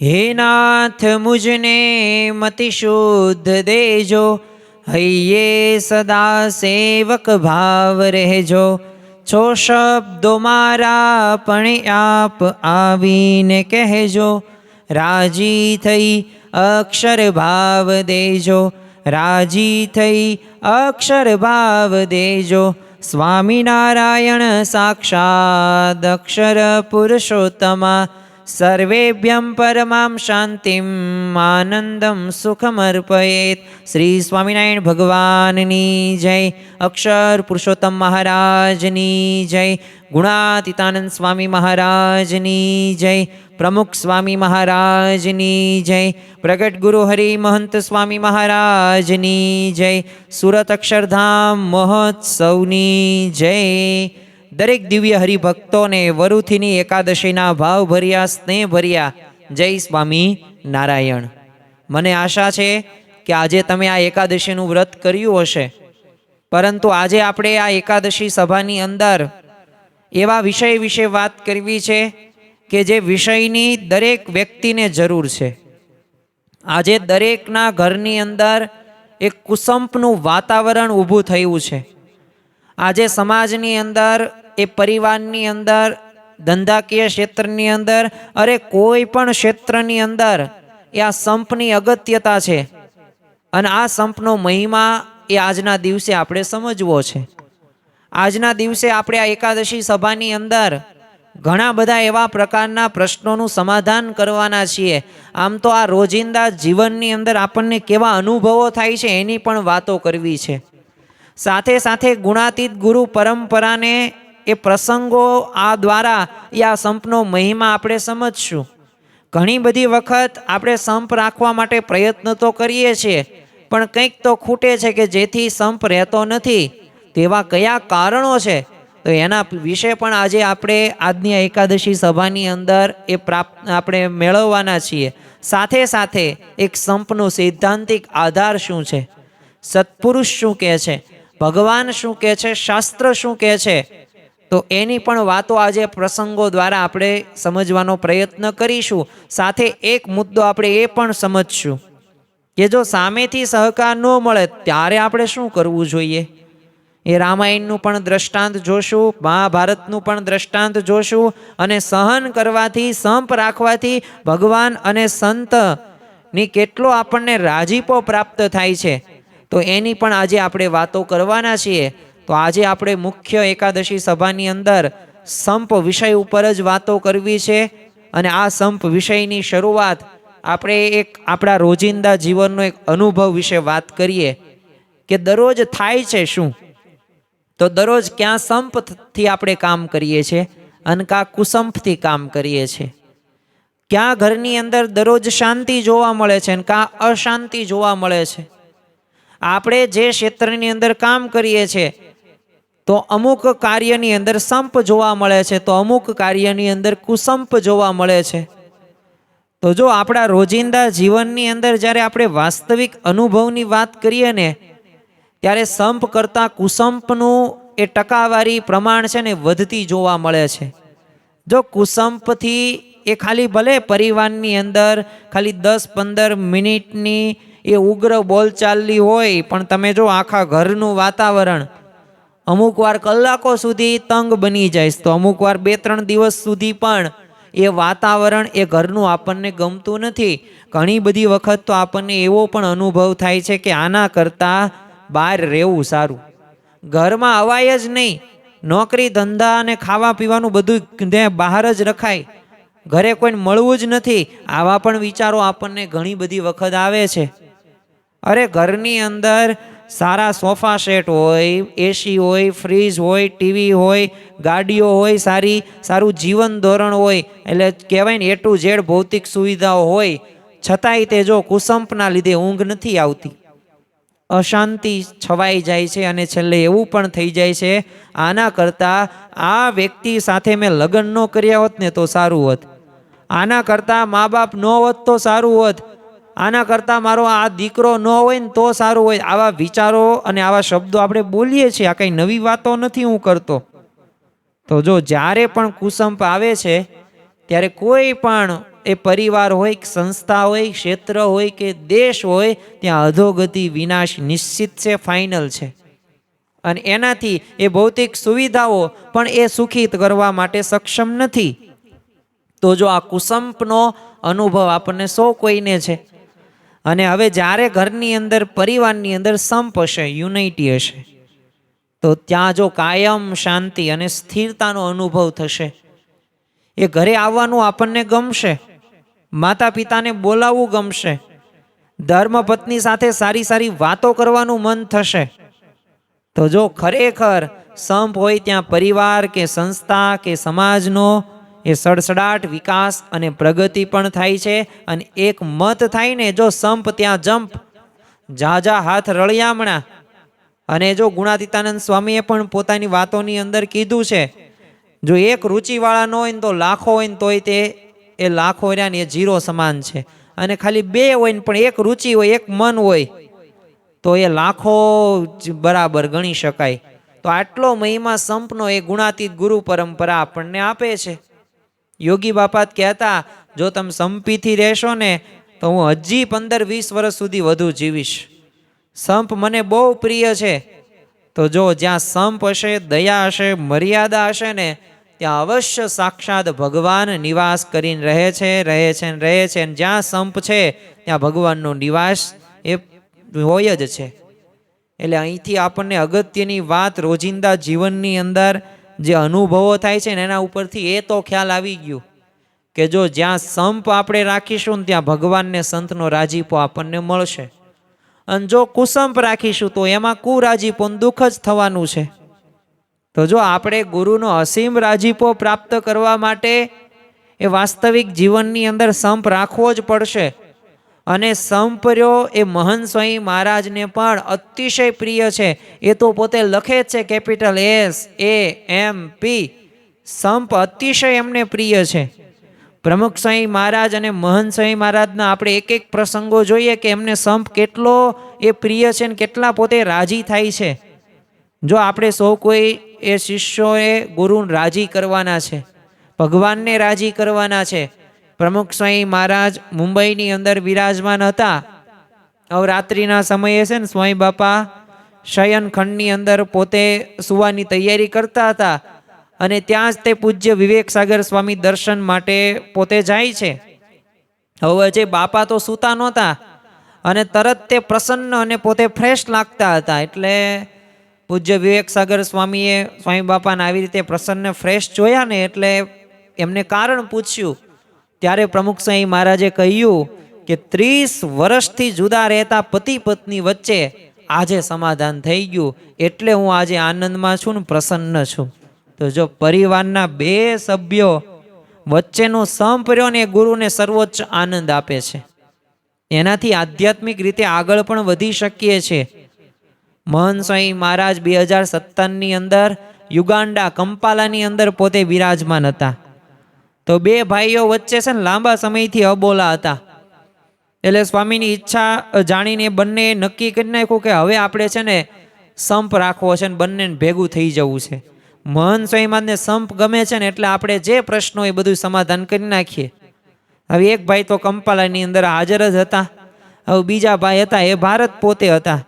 हे नाथ मुझने मति शुद्ध देजो, हइये सदा सेवक भाव રહેજો। છો શબ્દો મારા પણ આપ આવીને કહેજો, રાજી થઈ અક્ષર ભાવ દેજો, રાજી થઈ અક્ષર ભાવ દેજો। સ્વામિનારાયણ સાક્ષાદ અક્ષર પુરુષોત્તમા, સર્વેભ્યં પરમાં શાંતિમ આનંદમ સુખમર્પયેત। શ્રી સ્વામિનારાયણ ભગવાનની જય, અક્ષર પુરુષોત્તમ મહારાજની જય, ગુણાતીતાનંદ સ્વામી મહારાજની જય, પ્રમુખ સ્વામી મહારાજની જય, પ્રગટ ગુરુ હરિ મહંત સ્વામી મહારાજની જય, સુરત અક્ષરધામ મહોત્સવની જય। દરેક દિવ્ય હરિભક્તોને વરુથીની એકાદશીના ભાવભર્યા સ્નેહભર્યા જય સ્વામી નારાયણ। મને આશા છે કે આજે તમે આ એકાદશીનું વ્રત કર્યું હશે, પરંતુ આજે આપણે આ એકાદશી સભાની અંદર એવા વિષય વિશે વાત કરવી છે કે જે વિષયની દરેક વ્યક્તિને જરૂર છે। આજે દરેકના ઘરની અંદર એક કુસંપનું વાતાવરણ ઊભું થયું છે। આજે સમાજની અંદર, એ પરિવારની અંદર, ધંધાકીય ક્ષેત્રની અંદર, અરે કોઈ પણ ક્ષેત્રની અંદર એ આ સંપની અગત્યતા છે અને આ સંપનો મહિમા એ આજના દિવસે આપણે સમજવો છે। આજના દિવસે આપણે આ એકાદશી સભાની અંદર ઘણા બધા એવા પ્રકારના પ્રશ્નોનું સમાધાન કરવાના છીએ। આમ તો આ રોજિંદા જીવનની અંદર આપણને કેવા અનુભવો થાય છે એની પણ વાતો કરવી છે। સાથે સાથે ગુણાતીત ગુરુ પરંપરાને એ પ્રસંગો આ દ્વારા એ આ સંપનો મહિમા આપણે સમજશું। ઘણી બધી વખત આપણે સંપ રાખવા માટે પ્રયત્ન તો કરીએ છીએ, પણ કંઈક તો ખૂટે છે કે જેથી સંપ રહેતો નથી। તેવા કયા કારણો છે, તો એના વિશે પણ આજે આપણે આજની આ એકાદશી સભાની અંદર એ આપણે મેળવવાના છીએ। સાથે સાથે એક સંપનો સૈદ્ધાંતિક આધાર શું છે, સત્પુરુષ શું કહે છે, ભગવાન શું કહે છે, શાસ્ત્ર શું કહે છે, તો એની પણ વાતો આજે પ્રસંગો દ્વારા આપણે સમજવાનો પ્રયત્ન કરીશું। સાથે એક મુદ્દો આપણે એ પણ સમજશું કે જો સામેથી સહકાર ન મળે ત્યારે આપણે શું કરવું જોઈએ। એ રામાયણનું પણ દ્રષ્ટાંત જોશું, મહાભારતનું પણ દ્રષ્ટાંત જોશું, અને સહન કરવાથી, સંપ રાખવાથી ભગવાન અને સંતની કેટલો આપણને રાજીપો પ્રાપ્ત થાય છે, તો એની પણ આજે આપણે વાતો કરવાના છીએ। તો આજે આપણે મુખ્ય એકાદશી સભાની અંદર સંપ વિષય ઉપર જ વાતો કરવી છે, અને આ સંપ વિષયની શરૂઆત આપણે એક આપણા રોજિંદા જીવનનો એક અનુભવ વિશે વાત કરીએ કે દરરોજ થાય છે શું। તો દરરોજ ક્યાં સંપથી આપણે કામ કરીએ છીએ અને ક્યાં કુસંપથી કામ કરીએ છીએ। ક્યાં ઘરની અંદર દરરોજ શાંતિ જોવા મળે છે અને ક્યાં અશાંતિ જોવા મળે છે। આપણે જે ક્ષેત્રની અંદર કામ કરીએ છીએ તો અમુક કાર્યની અંદર સંપ જોવા મળે છે, તો અમુક કાર્યની અંદર કુસંપ જોવા મળે છે। તો જો આપણા રોજિંદા જીવનની અંદર જ્યારે આપણે વાસ્તવિક અનુભવની વાત કરીએ ને, ત્યારે સંપ કરતાં કુસંપનું એ ટકાવારી પ્રમાણ છે ને વધતી જોવા મળે છે। જો કુસંપથી એ ખાલી ભલે પરિવારની અંદર ખાલી 10-15 મિનિટની એ ઉગ્ર બોલચાલની હોય, પણ તમે જો આખા ઘરનું વાતાવરણ અમુક વાર કલાકો સુધી તંગ બની જાય, તો અમુક વાર 2-3 દિવસ સુધી પણ એ વાતાવરણ એ ઘરનું આપણને ગમતું નથી। ઘણી બધી વખત તો આપણને એવો પણ અનુભવ થાય છે કે આના કરતાં બહાર રહેવું સારું, ઘરમાં અવાય જ નહીં, નોકરી ધંધા અને ખાવા પીવાનું બધું બહાર જ રખાય, ઘરે કોઈને મળવું જ નથી, આવા પણ વિચારો આપણને ઘણી બધી વખત આવે છે। અરે ઘરની અંદર સારા સોફા સેટ હોય, એસી હોય, ફ્રીજ હોય, ટીવી હોય, ગાડીઓ હોય, સારું જીવન ધોરણ હોય, એટલે કહેવાય ને A to Z ભૌતિક સુવિધાઓ હોય, છતાંય તે જો કુસંપના લીધે ઊંઘ નથી આવતી, અશાંતિ છવાઈ જાય છે, અને છેલ્લે એવું પણ થઈ જાય છે આના કરતાં આ વ્યક્તિ સાથે મેં લગ્ન ન કર્યા હોત ને તો સારું હોત, આના કરતાં મા બાપ ન હોત તો સારું હોત, આના કરતાં મારો આ દીકરો ન હોય ને તો સારું હોય। આવા વિચારો અને આવા શબ્દો આપણે બોલીએ છીએ, આ કંઈ નવી વાતો નથી હું કરતો। તો જો જ્યારે પણ કુસંપ આવે છે ત્યારે કોઈ પણ એ પરિવાર હોય, સંસ્થા હોય, ક્ષેત્ર હોય કે દેશ હોય, ત્યાં અધોગતિ વિનાશ નિશ્ચિત છે, ફાઇનલ છે. અને એનાથી એ ભૌતિક સુવિધાઓ પણ એ સુખી કરવા માટે સક્ષમ નથી. તો જો આ કુસંપનો અનુભવ આપણને સૌ કોઈને છે. અને હવે જ્યારે ઘરની અંદર, પરિવારની અંદર સંપ હશે, યુનિટી હશે, તો ત્યાં જો કાયમ શાંતિ અને સ્થિરતાનો અનુભવ થશે. એ ઘરે આવવાનું આપણને ગમશે, માતા પિતાને બોલાવવું ગમશે, ધર્મપત્ની સાથે સારી સારી વાતો કરવાનું મન થશે. તો જો ખરેખર સંપ હોય ત્યાં પરિવાર કે સંસ્થા કે સમાજનો એ સડસડાટ, વિકાસ અને પ્રગતિ પણ થાય છે. અને એક મત થાય ને, જો સંપ ત્યાં જંપ, ઝાઝા હાથ રળિયામણા. અને જો ગુણાતીતાનંદ સ્વામીએ પણ પોતાની વાતોની અંદર કીધું છે, જો એક રુચિવાળા ન હોય ને તો લાખો હોય ને તોય તે એ લાખો રહ્યા ને એ જીરો સમાન છે. અને ખાલી બે હોય ને પણ એક રુચિ હોય, એક મન હોય, તો એ લાખો બરાબર ગણી શકાય. તો આટલો મહિમા સંપનો એ ગુણાતીત ગુરુ પરંપરા આપણને આપે છે. યોગી બાપા કહેતા, જો તમે સંપીથી રહેશો ને તો હું હજી 15-20 વર્ષ સુધી વધુ જીવીશ. સંપ મને બહુ પ્રિય છે. તો જો જ્યાં સંપ હશે, દયા હશે, મર્યાદા હશે ને, ત્યાં અવશ્ય સાક્ષાત ભગવાન નિવાસ કરીને રહે છે. અને જ્યાં સંપ છે ત્યાં ભગવાનનો નિવાસ એ હોય જ છે. એટલે અહીંથી આપણને અગત્યની વાત રોજિંદા જીવનની અંદર જે અનુભવો થાય છે ને એના ઉપરથી એ તો ખ્યાલ આવી ગયું કે જો જ્યાં સંપ આપણે રાખીશું ને ત્યાં ભગવાનને સંતનો રાજીપો આપણને મળશે. અને જો કુસંપ રાખીશું તો એમાં કુરાજીપો દુઃખ જ થવાનું છે. તો જો આપણે ગુરુનો અસીમ રાજીપો પ્રાપ્ત કરવા માટે એ વાસ્તવિક જીવનની અંદર સંપ રાખવો જ પડશે. અને સંપ રહ્યો એ મહંત સ્વામી મહારાજને પણ અતિશય પ્રિય છે. એ તો પોતે લખે જ છે, કેપિટલ SMP. સંપ અતિશય એમને પ્રિય છે. પ્રમુખ સ્વામી મહારાજ અને મહંત સ્વામી મહારાજના આપણે એક એક પ્રસંગો જોઈએ કે એમને સંપ કેટલો એ પ્રિય છે ને કેટલા પોતે રાજી થાય છે. જો આપણે સૌ કોઈ એ શિષ્યોએ ગુરુને રાજી કરવાના છે, ભગવાનને રાજી કરવાના છે. પ્રમુખ સ્વામી મહારાજ મુંબઈની અંદર વિરાજમાન હતા. નવરાત્રિના સમયે છે ને સ્વામી બાપા શયનખંડની અંદર પોતે સુવાની તૈયારી કરતા હતા. અને ત્યાં જ તે પૂજ્ય વિવેક સાગર સ્વામી દર્શન માટે પોતે જાય છે. હવે જે બાપા તો સૂતા નહોતા અને તરત તે પ્રસન્ન અને પોતે ફ્રેશ લાગતા હતા. એટલે પૂજ્ય વિવેક સાગર સ્વામીએ સ્વામી બાપાને આવી રીતે પ્રસન્ન ફ્રેશ જોયા ને એટલે એમને કારણ પૂછ્યું. ત્યારે પ્રમુખ સ્વામી મહારાજે કહ્યું કે 30 વર્ષથી જુદા રહેતા પતિ પત્ની વચ્ચે આજે સમાધાન થઈ ગયું, એટલે હું આજે આનંદમાં છું ને પ્રસન્ન છું. તો જો પરિવારના 2 સભ્યો વચ્ચેનો સંપ રહ્યો ને એ ગુરુને સર્વોચ્ચ આનંદ આપે છે. એનાથી આધ્યાત્મિક રીતે આગળ પણ વધી શકીએ છીએ. મહંત સ્વામી મહારાજ 2017ની અંદર યુગાન્ડા કંપાલાની અંદર પોતે વિરાજમાન હતા. તો 2 ભાઈઓ વચ્ચે છે ને લાંબા સમયથી અબોલા હતા. એટલે સ્વામીની ઈચ્છા જાણીને બંને નક્કી કરી નાખ્યું કે હવે આપણે છે ને સંપ રાખવો છે ને બંનેને ભેગું થઈ જવું છે. મહંત સ્વામી મહારાજને સંપ ગમે છે ને એટલે આપણે જે પ્રશ્નો એ બધું સમાધાન કરી નાખીએ. હવે એક ભાઈ તો કંપાલાની અંદર હાજર જ હતા. હવે બીજા ભાઈ હતા એ ભારત પોતે હતા.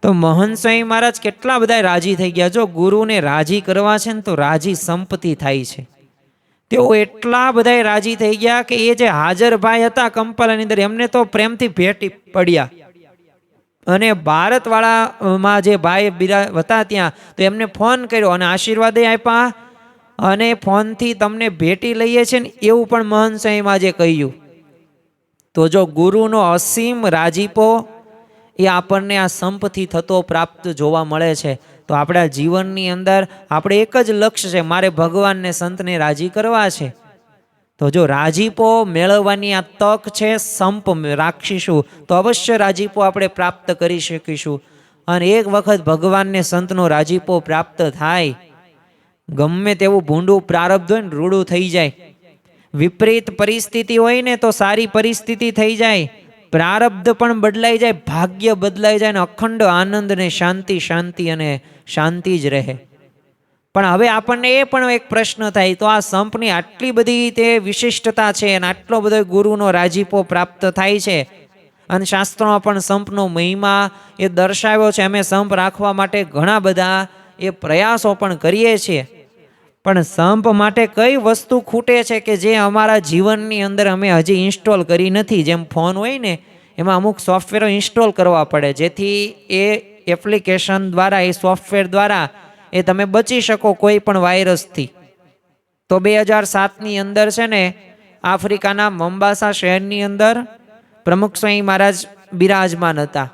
તો મહંત સ્વામી મહારાજ કેટલા બધા રાજી થઈ ગયા. જો ગુરુને રાજી કરવા છે ને તો રાજી સંપત્તિ થાય છે. તેઓ એટલા બધા રાજી થઈ ગયા કે એ જે હાજર ભાઈ હતા કંપાલાની અંદર એમને તો પ્રેમથી ભેટી પડ્યા. અને ભારતવાળામાં જે ભાઈ હતા ત્યાં તો એમને ફોન કર્યો અને આશીર્વાદ આપ્યા. અને ફોનથી તમને ભેટી લઈએ છે ને એવું પણ મહંત સ્વામીમાં જે કહ્યું. તો જો ગુરુનો અસીમ રાજીપો એ આપણને આ સંપથી થતો પ્રાપ્ત જોવા મળે છે. તો આપણા જીવનની અંદર આપણે એક જ લક્ષ્ય છે, મારે ભગવાનને સંતને રાજી કરવા છે. તો જો રાજીપો મેળવવાની આ તક છે, સંપ રાખીશું તો અવશ્ય રાજીપો આપણે પ્રાપ્ત કરી શકીશું. અને એક વખત ભગવાનને સંતનો રાજીપો પ્રાપ્ત થાય, ગમે તેવું ભૂંડું પ્રારબ્ધ હોય ને રૂડું થઈ જાય. વિપરીત પરિસ્થિતિ હોય ને તો સારી પરિસ્થિતિ થઈ જાય. પ્રારબ્ધ પણ બદલાઈ જાય, ભાગ્ય બદલાઈ જાય ને અખંડ આનંદ ને શાંતિ અને શાંતિ જ રહે. પણ હવે આપણને એ પણ એક પ્રશ્ન થાય, તો આ સંપની આટલી બધી તે વિશિષ્ટતા છે અને આટલો બધો ગુરુનો રાજીપો પ્રાપ્ત થાય છે, અને શાસ્ત્રોમાં પણ સંપનો મહિમા એ દર્શાવ્યો છે. અમે સંપ રાખવા માટે ઘણા બધા એ પ્રયાસો પણ કરીએ છીએ, પણ સંપ માટે કઈ વસ્તુ ખૂટે છે કે જે અમારા જીવનની અંદર અમે હજી ઇન્સ્ટોલ કરી નથી. જેમ ફોન હોય ને, એમાં અમુક સોફ્ટવેરો ઇન્સ્ટોલ કરવા પડે, જેથી એ એપ્લિકેશન દ્વારા, એ સોફ્ટવેર દ્વારા એ તમે બચી શકો કોઈ પણ વાયરસથી. તો 2007ની અંદર છે ને, આફ્રિકાના મોમ્બાસા શહેરની અંદર પ્રમુખ સ્વામી મહારાજ બિરાજમાન હતા,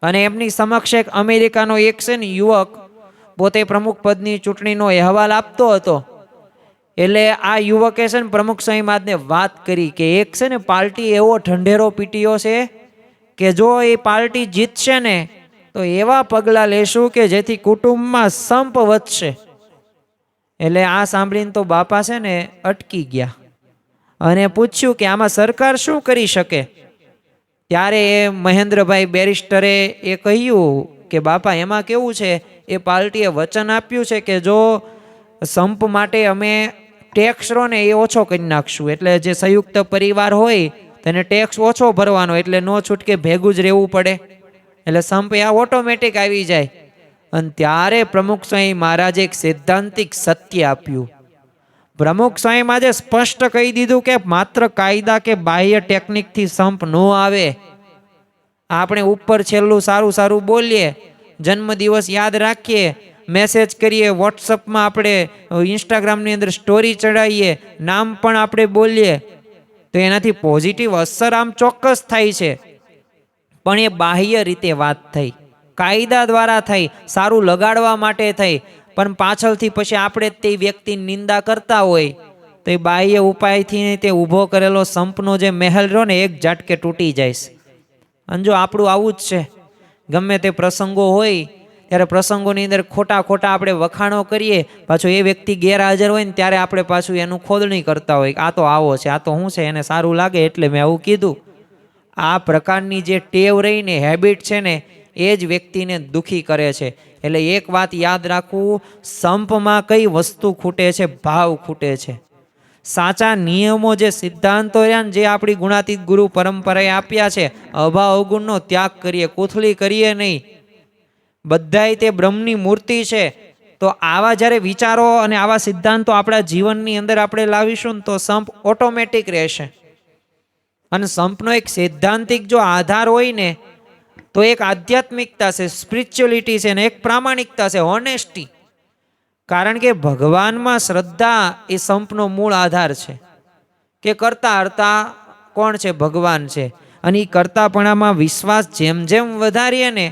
અને એમની સમક્ષ એક અમેરિકાનો એક છે ને યુવક પોતે પ્રમુખ પદની ચૂંટણીનો અહેવાલ આપતો હતો. એટલે આ યુવકે છે ને પ્રમુખ સ્વામી મહારાજને વાત કરી કે એક છે ને પાર્ટી એવો ઢંઢેરો પીટ્યો છે કે જો એ પાર્ટી જીતશે ને તો એવા પગલાં લેશું કે જેથી કુટુંબમાં સંપ વધશે. એટલે આ સાંભળીને તો બાપા છે ને અટકી ગયા અને પૂછ્યું કે આમાં સરકાર શું કરી શકે. ત્યારે એ મહેન્દ્રભાઈ બેરિસ્ટરે એ કહ્યું કે બાપા એમાં કેવું છે, એ પાર્ટીએ વચન આપ્યું છે કે જો સંપ માટે અમે ટેક્સ રહો ને એ ઓછો કરી નાખશું. એટલે જે સંયુક્ત પરિવાર હોય તેને ટેક્સ ઓછો ભરવાનો, એટલે નો છૂટકે ભેગું જ રહેવું પડે, એટલે સંપ આ ઓટોમેટિક આવી જાય. અને ત્યારે પ્રમુખ સ્વામી મહારાજે એક સૈદ્ધાંતિક સત્ય આપ્યું. પ્રમુખ સ્વામી મહારાજે સ્પષ્ટ કહી દીધું કે માત્ર કાયદા કે બાહ્ય ટેકનિકથી સંપ ન આવે. આપણે ઉપર છેલ્લું સારું સારું બોલીએ, જન્મદિવસ યાદ રાખીએ, મેસેજ કરીએ, વોટ્સઅપમાં આપણે ઇન્સ્ટાગ્રામની અંદર સ્ટોરી ચડાવીએ, નામ પણ આપણે બોલીએ, તો એનાથી પોઝિટિવ અસર આમ ચોક્કસ થાય છે. પણ એ બાહ્ય રીતે વાત થઈ, કાયદા દ્વારા થઈ, સારું લગાડવા માટે થઈ, પણ પાછળથી પછી આપણે તે વ્યક્તિની નિંદા કરતા હોય તો એ બાહ્ય ઉપાયથી તે ઊભો કરેલો સંપનો જે મહેલ રહ્યો ને એક ઝાટકે તૂટી જાય. અને જો આપણું આવું જ છે, ગમે તે પ્રસંગો હોય ત્યારે પ્રસંગોની અંદર ખોટા ખોટા આપણે વખાણો કરીએ, પાછું એ વ્યક્તિ ગેરહાજર હોય ને ત્યારે આપણે પાછું એનું ખોદણી કરતા હોય, આ તો આવો છે, આ તો શું છે, એને સારું લાગે એટલે મેં આવું કીધું. આ પ્રકારની જે ટેવ રહીને હેબિટ છે ને એ જ વ્યક્તિને દુઃખી કરે છે. એટલે એક વાત યાદ રાખવું, સંપમાં કઈ વસ્તુ ખૂટે છે? ભાવ ખૂટે છે. સાચા નિયમો, જે સિદ્ધાંતો રહ્યા ને, જે આપણી ગુણાતીત ગુરુ પરંપરાએ આપ્યા છે, અભાવ અવગુણનો ત્યાગ કરીએ, કોથળી કરીએ નહીં. બધાય તે બ્રહ્મની મૂર્તિ છે. તો આવા જ્યારે વિચારો અને આવા સિદ્ધાંતો આપણા જીવનની અંદર આપણે લાવીશું ને તો સંપ ઓટોમેટિક રહેશે. અને સંપનો એક સૈદ્ધાંતિક જો આધાર હોય ને તો એક આધ્યાત્મિકતા છે, સ્પિરિચ્યુઅલિટી છે, ને એક પ્રામાણિકતા છે, હોનેસ્ટી. કારણ કે ભગવાનમાં શ્રદ્ધા એ સંપનો મૂળ આધાર છે. કે કરતા હરતા કોણ છે? ભગવાન છે. અને એ કરતાપણામાં વિશ્વાસ જેમ જેમ વધારીએ ને,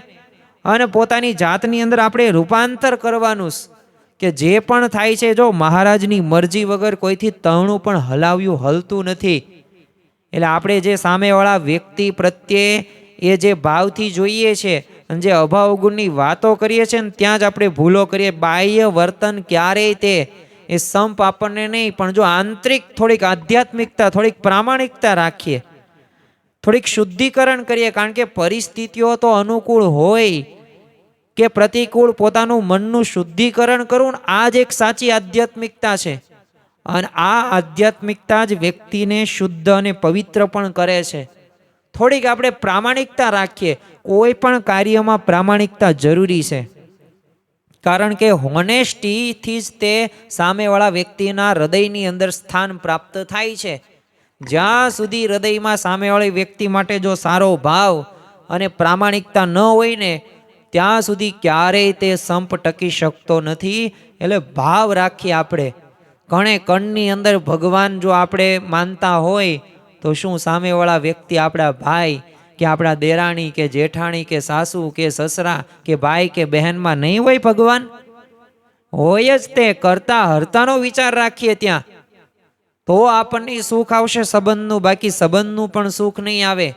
અને પોતાની જાતની અંદર આપણે રૂપાંતર કરવાનું કે જે પણ થાય છે, જો મહારાજની મરજી વગર કોઈથી તણું પણ હલાવ્યું હલતું નથી. એટલે આપણે જે સામેવાળા વ્યક્તિ પ્રત્યે એ જે ભાવથી જોઈએ છે અને જે અભાવ ગુણની વાતો કરીએ છીએ ને ત્યાં જ આપણે ભૂલો કરીએ. બાહ્ય વર્તન ક્યારેય તે એ સંપ આપણને નહીં, પણ જો આંતરિક થોડીક આધ્યાત્મિકતા, થોડીક પ્રામાણિકતા રાખીએ, થોડીક શુદ્ધિકરણ કરીએ, કારણ કે પરિસ્થિતિઓ તો અનુકૂળ હોય કે પ્રતિકૂળ, પોતાનું મનનું શુદ્ધિકરણ કરવું, આ જ એક સાચી આધ્યાત્મિકતા છે. અને આ આધ્યાત્મિકતા જ વ્યક્તિને શુદ્ધ અને પવિત્ર પણ કરે છે. થોડીક આપણે પ્રામાણિકતા રાખીએ, કોઈ પણ કાર્યમાં પ્રામાણિકતા જરૂરી છે. કારણ કે હોનેસ્ટીથી જ તે સામેવાળા વ્યક્તિના હૃદયની અંદર સ્થાન પ્રાપ્ત થાય છે. જ્યાં સુધી હૃદયમાં સામેવાળી વ્યક્તિ માટે જો સારો ભાવ અને પ્રામાણિકતા ન હોય ને ત્યાં સુધી ક્યારેય તે સંપ ટકી શકતો નથી. એટલે ભાવ રાખીએ આપણે. કણે કણની અંદર ભગવાન જો આપણે માનતા હોય તો શું સામેવાળા વ્યક્તિ આપણા ભાઈ કે આપણા દેરાણી કે જેઠાણી કે સાસુ કે સસરા કે ભાઈ કે બહેનમાં નહીં હોય? ભગવાન હોય જ. તે કરતા હરતાનો વિચાર રાખીએ ત્યાં તો આપણને સુખ આવશે સંબંધનું, બાકી સંબંધનું પણ સુખ નહીં આવે.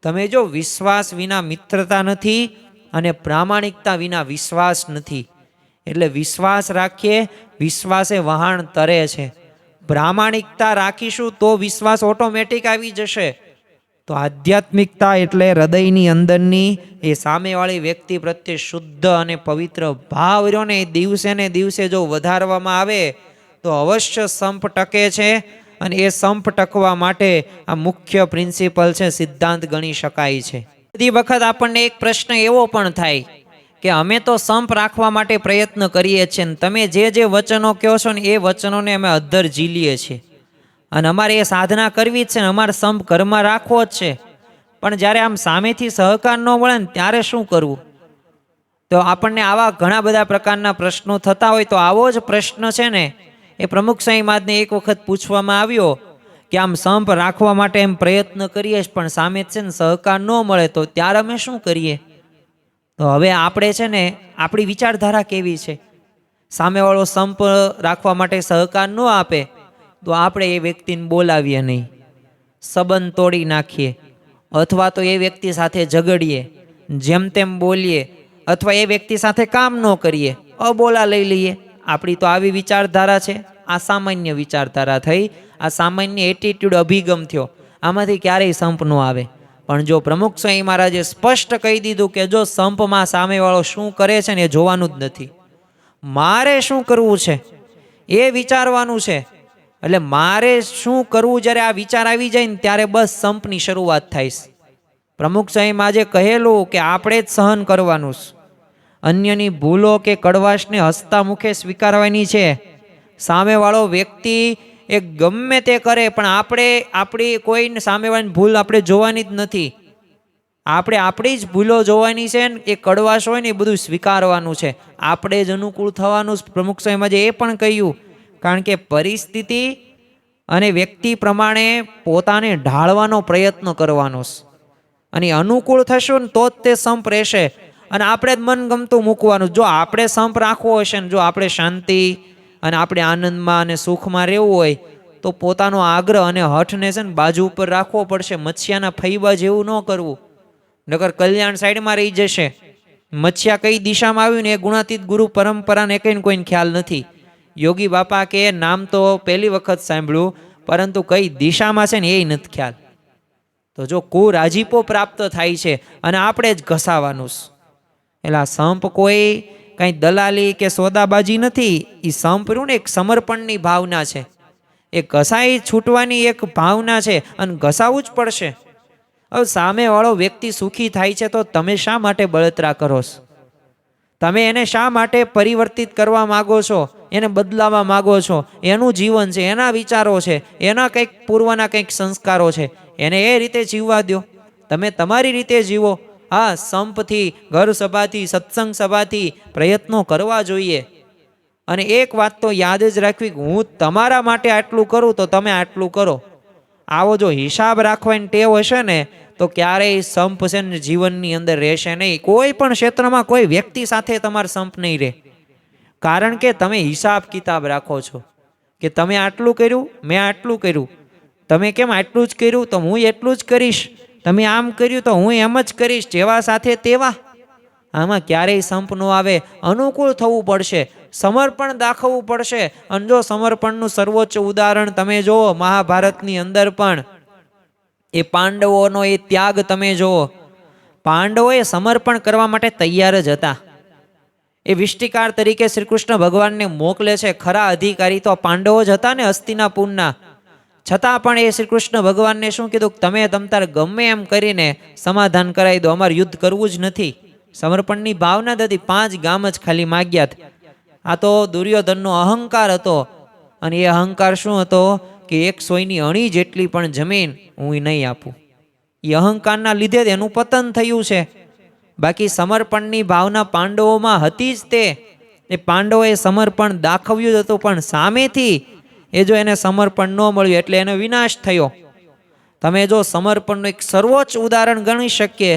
તમે જો વિશ્વાસ વિના મિત્રતા નથી અને પ્રામાણિકતા વિના વિશ્વાસ નથી. એટલે વિશ્વાસ રાખીએ, વિશ્વાસે વહાણ તરે છે. પ્રામાણિકતા રાખીશું તો વિશ્વાસ ઓટોમેટિક આવી જશે. તો આધ્યાત્મિકતા એટલે હૃદયની અંદરની એ સામેવાળી વ્યક્તિ પ્રત્યે શુદ્ધ અને પવિત્ર ભાવ રહ્યો ને એ દિવસે ને દિવસે જો વધારવામાં આવે તો અવશ્ય સંપ ટકે છે. અને એ સંપ ટકવા માટે આ મુખ્ય પ્રિન્સિપલ છે, સિદ્ધાંત ગણી શકાય છે. બધી વખત આપણને એક પ્રશ્ન એવો પણ થાય કે અમે તો સંપ રાખવા માટે પ્રયત્ન કરીએ છીએ ને તમે જે વચનો કહો છો ને એ વચનોને અમે અધ્ધર ઝીલીએ છીએ અને અમારે એ સાધના કરવી જ છે ને અમારે સંપ ઘરમાં રાખવો જ છે, પણ જ્યારે આમ સામેથી સહકાર ન મળે ને ત્યારે શું કરવું? તો આપણને આવા ઘણા બધા પ્રકારના પ્રશ્નો થતા હોય. તો આવો જ પ્રશ્ન છે ને એ પ્રમુખ સ્વામી મહારાજને એક વખત પૂછવામાં આવ્યો કે આમ સંપ રાખવા માટે એમ પ્રયત્ન કરીએ પણ સામે છે ને સહકાર ન મળે તો ત્યારે અમે શું કરીએ? તો હવે આપણે છે ને આપણી વિચારધારા કેવી છે? સામેવાળો સંપ રાખવા માટે સહકાર ન આપે તો આપણે એ વ્યક્તિને બોલાવીએ નહીં, સંબંધ તોડી નાખીએ, અથવા તો એ વ્યક્તિ સાથે ઝઘડીએ, જેમ તેમ બોલીએ, અથવા એ વ્યક્તિ સાથે કામ ન કરીએ, અબોલા લઈ લઈએ. આપણી તો આવી વિચારધારા છે. આ સામાન્ય વિચારધારા થઈ, આ સામાન્ય એટીટ્યુડ અભિગમ થયો. આમાંથી ક્યારેય સંપ ન આવે. પણ જો પ્રમુખ સ્વામી મહારાજે સ્પષ્ટ કહી દીધું કે જો સંપમાં સામેવાળો શું કરે છે ને એ જોવાનું જ નથી, મારે શું કરવું છે એ વિચારવાનું છે. એટલે મારે શું કરવું જ્યારે આ વિચાર આવી જાય ને ત્યારે બસ સંપની શરૂઆત થાય. પ્રમુખ સ્વામી મહારાજે કહેલું કે આપણે જ સહન કરવાનું છે, અન્યની ભૂલો કે કડવાશને હસતા મુખે સ્વીકારવાની છે. સામેવાળો વ્યક્તિ એ ગમે તે કરે પણ આપણે આપણી કોઈ સામેવાળાની ભૂલ આપણે જોવાની જ નથી. આપણે આપણી જ ભૂલો જોવાની છે ને એ કડવાશ હોય ને એ બધું સ્વીકારવાનું છે. આપણે જ અનુકૂળ થવાનું. પ્રમુખ સ્વામી મહારાજે એ પણ કહ્યું, કારણ કે પરિસ્થિતિ અને વ્યક્તિ પ્રમાણે પોતાને ઢાળવાનો પ્રયત્ન કરવાનો છે અને અનુકૂળ થશું ને તો જ તે સંપ રહેશે. અને આપણે જ મનગમતું મૂકવાનું. જો આપણે સંપ રાખવો હશે ને જો આપણે શાંતિ અને આપણે આનંદમાં અને સુખમાં રહેવું હોય તો પોતાનો આગ્રહ અને હઠને છે ને બાજુ ઉપર રાખવો પડશે. મત્સ્યાના ફૈબા જેવું ન કરવું, નકર કલ્યાણ સાઈડમાં રહી જશે. મત્સ્યા કઈ દિશામાં આવ્યું ને એ ગુણાતીત ગુરુ પરંપરાને કઈ કોઈને ખ્યાલ નથી. યોગી બાપા કે નામ તો પહેલી વખત સાંભળ્યું, પરંતુ કઈ દિશામાં છે ને એ નથી ખ્યાલ. તો જો કુરાજીપો પ્રાપ્ત થાય છે અને આપણે જ ઘસાવાનું. એટલે સંપ કોઈ કઈ દલાલી કે સોદાબાજી નથી. એ સંપ રહ્યું ને એક સમર્પણની ભાવના છે, એ ઘસાઈ છૂટવાની એક ભાવના છે અને ઘસાવું જ પડશે. હવે સામેવાળો વ્યક્તિ સુખી થાય છે તો તમે શા માટે બળતરા કરો છો? તમે એને શા માટે પરિવર્તિત કરવા માગો છો, એને બદલાવા માગો છો? એનું જીવન છે, એના વિચારો છે, એના કંઈક પૂર્વના કંઈક સંસ્કારો છે, એને એ રીતે જીવવા દો. તમે તમારી રીતે જીવો. હા, સંપથી, ઘર સભાથી, સત્સંગ સભાથી પ્રયત્નો કરવા જોઈએ. અને એક વાત તો યાદ જ રાખવી, હું તમારા માટે આટલું કરું તો તમે આટલું કરો. આવો જો હિસાબ રાખવાની ટેવ હશે ને તો ક્યારેય સંપ છે ને જીવનની અંદર રહેશે નહીં. કોઈ પણ ક્ષેત્રમાં કોઈ વ્યક્તિ સાથે તમારે સંપ નહીં રહે, કારણ કે તમે હિસાબ કિતાબ રાખો છો કે તમે આટલું કર્યું, મેં આટલું કર્યું, તમે કેમ આટલું જ કર્યું તો હું એટલું જ કરીશ, તમે આમ કર્યું તો હું એમ જ કરીશ, જેવા સાથે તેવા. આમાં ક્યારેય સંપ ન આવે. અનુકૂળ થવું પડશે, સમર્પણ દાખવવું પડશે. અને જો સમર્પણનું સર્વોચ્ચ ઉદાહરણ તમે જુઓ મહાભારતની અંદર પણ એ પાંડવોનો એ ત્યાગ તમે જુઓ. પાંડવોએ સમર્પણ કરવા માટે તૈયાર જ હતા. એ વિષ્ટિકાર તરીકે શ્રી કૃષ્ણ ભગવાનને મોકલે છે. ખરા અધિકારી તો પાંડવો જ હતા ને હસ્તિનાપુરના. છતાં પણ એ શ્રી કૃષ્ણ ભગવાનને શું કીધું, તમે તમતાર ગમે એમ કરીને સમાધાન કરાવી દો, અમારે યુદ્ધ કરવું જ નથી. સમર્પણની ભાવના હતી. 5 ગામ જ ખાલી માગ્યા હતા. આ તો દુર્યોધનનો અહંકાર હતો. અને એ અહંકાર શું હતો કે 100ની અણી જેટલી પણ જમીન હું નહીં આપું. એ અહંકારના લીધે એનું પતન થયું છે. બાકી સમર્પણની ભાવના પાંડવોમાં હતી જ. એ પાંડવોએ સમર્પણ દાખવ્યું જ હતું, પણ સામેથી એ જો એને સમર્પણ ન મળ્યું એટલે એનો વિનાશ થયો. તમે જો સમર્પણનું એક સર્વોચ્ચ ઉદાહરણ ગણી શકીએ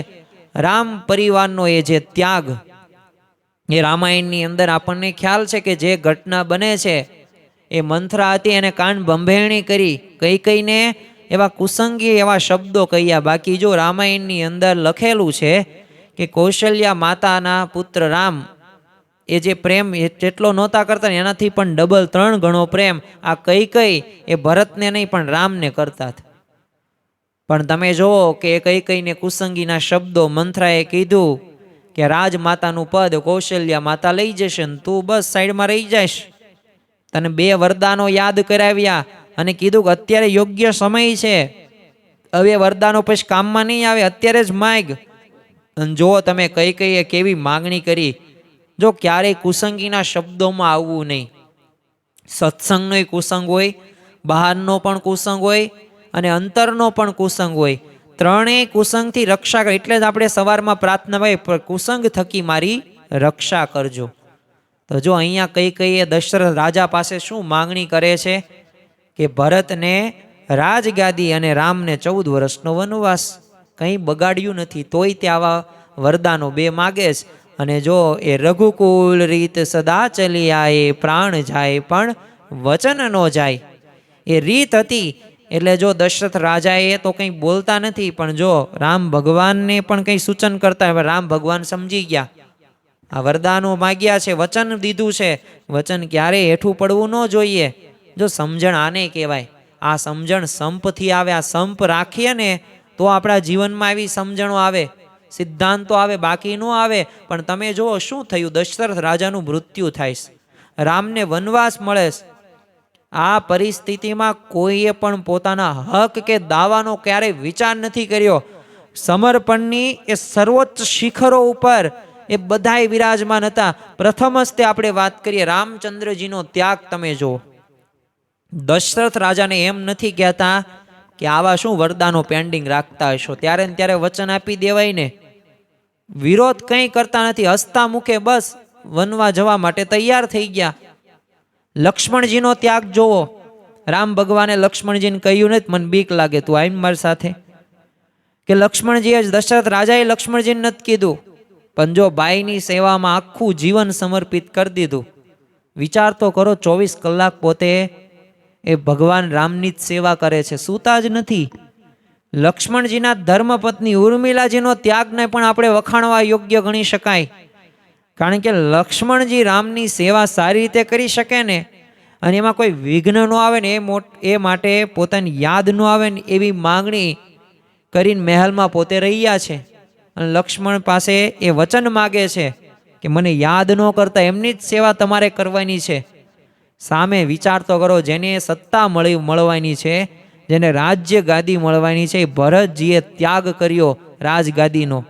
રામ પરિવારનો એ જે ત્યાગ, એ રામાયણની અંદર આપણને ખ્યાલ છે કે જે ઘટના બને છે એ મંથરા હતી, એને કાન બંભેરણી કરી, કઈ કઈને એવા કુસંગી એવા શબ્દો કહ્યા. બાકી જો રામાયણની અંદર લખેલું છે કે કૌશલ્યા માતાના પુત્ર રામ એ જે પ્રેમ જેટલો નહોતા કરતા ને એનાથી પણ ડબલ 3 ગણો પ્રેમ આ કઈ એ ભરતને નહીં પણ રામને કરતા હતા. પણ તમે જુઓ કે કઈ કઈને કુસંગીના શબ્દો મંથરાએ કીધું કે રાજમાતાનું પદ કૌશલ્યા માતા લઈ જશે ને તું બસ સાઈડમાં રહી જઈશ. તને 2 વરદાનો યાદ કરાવ્યા અને કીધું કે અત્યારે યોગ્ય સમય છે, હવે વરદાનો પછી કામમાં નહીં આવે, અત્યારે જ માગ. અને જો તમે કઈ કેવી માંગણી કરી. જો ક્યારેય કુસંગીના શબ્દોમાં આવવું નહીં. સત્સંગનો કુસંગ હોય, બહારનો પણ કુસંગ હોય અને અંતરનો પણ કુસંગ હોય. ત્રણેય કુસંગથી રક્ષા કર. એટલે જ આપણે સવારમાં પ્રાર્થના હોય, કુસંગ થકી મારી રક્ષા કરજો. તો જો અહીંયા કઈ દશરથ રાજા પાસે શું માંગણી કરે છે કે ભરતને રાજગાદી અને રામને 14 વર્ષનો વનવાસ. કંઈ બગાડ્યું નથી, તોય તે આવા વરદાનો 2 માગે છે. અને જો એ રઘુકુલ રીત સદા ચલી આએ, પ્રાણ જાય પણ વચન ન જાય, એ રીત હતી. એટલે જો દશરથ રાજાએ તો કંઈ બોલતા નથી, પણ જો રામ ભગવાનને પણ કંઈ સૂચન કરતા હોય, રામ ભગવાન સમજી ગયા. આ વરદાનો માગ્યા છે, વચન દીધું છે, વચન ક્યારેય હેઠું પડવું ન જોઈએ. જો સમજણ આને કહેવાય. આ સમજણ સંપથી આવે. આ સંપ રાખીએ ને તો આપણા જીવનમાં આવી સમજણો આવે, સિદ્ધાંતો આવે, બાકી ન આવે. પણ તમે જુઓ શું થયું, દશરથ રાજાનું મૃત્યુ થાય છે, રામને વનવાસ મળે છે. આ પરિસ્થિતિમાં કોઈએ પણ પોતાના હક કે દાવાનો ક્યારેય વિચાર નથી કર્યો. સમર્પણની એ સર્વોચ્ચ શિખરો ઉપર એ બધાય વિરાજમાન હતા. પ્રથમ જ તે આપણે વાત કરીએ રામચંદ્રજીનો ત્યાગ. તમે જુઓ, દશરથ રાજાને એમ નથી કહેતા કે આવા શું વરદાનો પેન્ડિંગ રાખતા હશો, ત્યારે ને ત્યારે વચન આપી દેવાય ને. વિરોધ કંઈ કરતા નથી, હસતા મુખે બસ વનવા જવા માટે તૈયાર થઈ ગયા. લક્ષ્મણજીનો ત્યાગ જોવો. રામ ભગવાને લક્ષ્મણજીને કહ્યું નથી મને બીક લાગે, તું આવીને મારી સાથે. કે લક્ષ્મણજીએ જ, દશરથ રાજાએ લક્ષ્મણજીને નથી કીધું. પણ જો બાઈની સેવામાં આખું જીવન સમર્પિત કરી દીધું. વિચાર તો કરો, 24 કલાક પોતે એ ભગવાન રામની જ સેવા કરે છે, સૂતા જ નથી. લક્ષ્મણજીના ધર્મપત્ની ઉર્મિલાજીનો ત્યાગને પણ આપણે વખાણવા યોગ્ય ગણી શકાય. કારણ કે લક્ષ્મણજી રામની સેવા સારી રીતે કરી શકે ને, અને એમાં કોઈ વિઘ્ન ન આવે ને એ માટે પોતાની યાદ ન આવે ને એવી માંગણી કરીને મહેલમાં પોતે રહ્યા છે. અને લક્ષ્મણ પાસે એ વચન માગે છે કે મને યાદ ન કરતા એમની જ સેવા તમારે કરવાની છે. સામે વિચાર તો કરો, જેને સત્તા મળવાની છે, જેને રાજ્ય ગાદી મળવાની છે, એ ભરતજીએ ત્યાગ કર્યો રાજગાદીનો.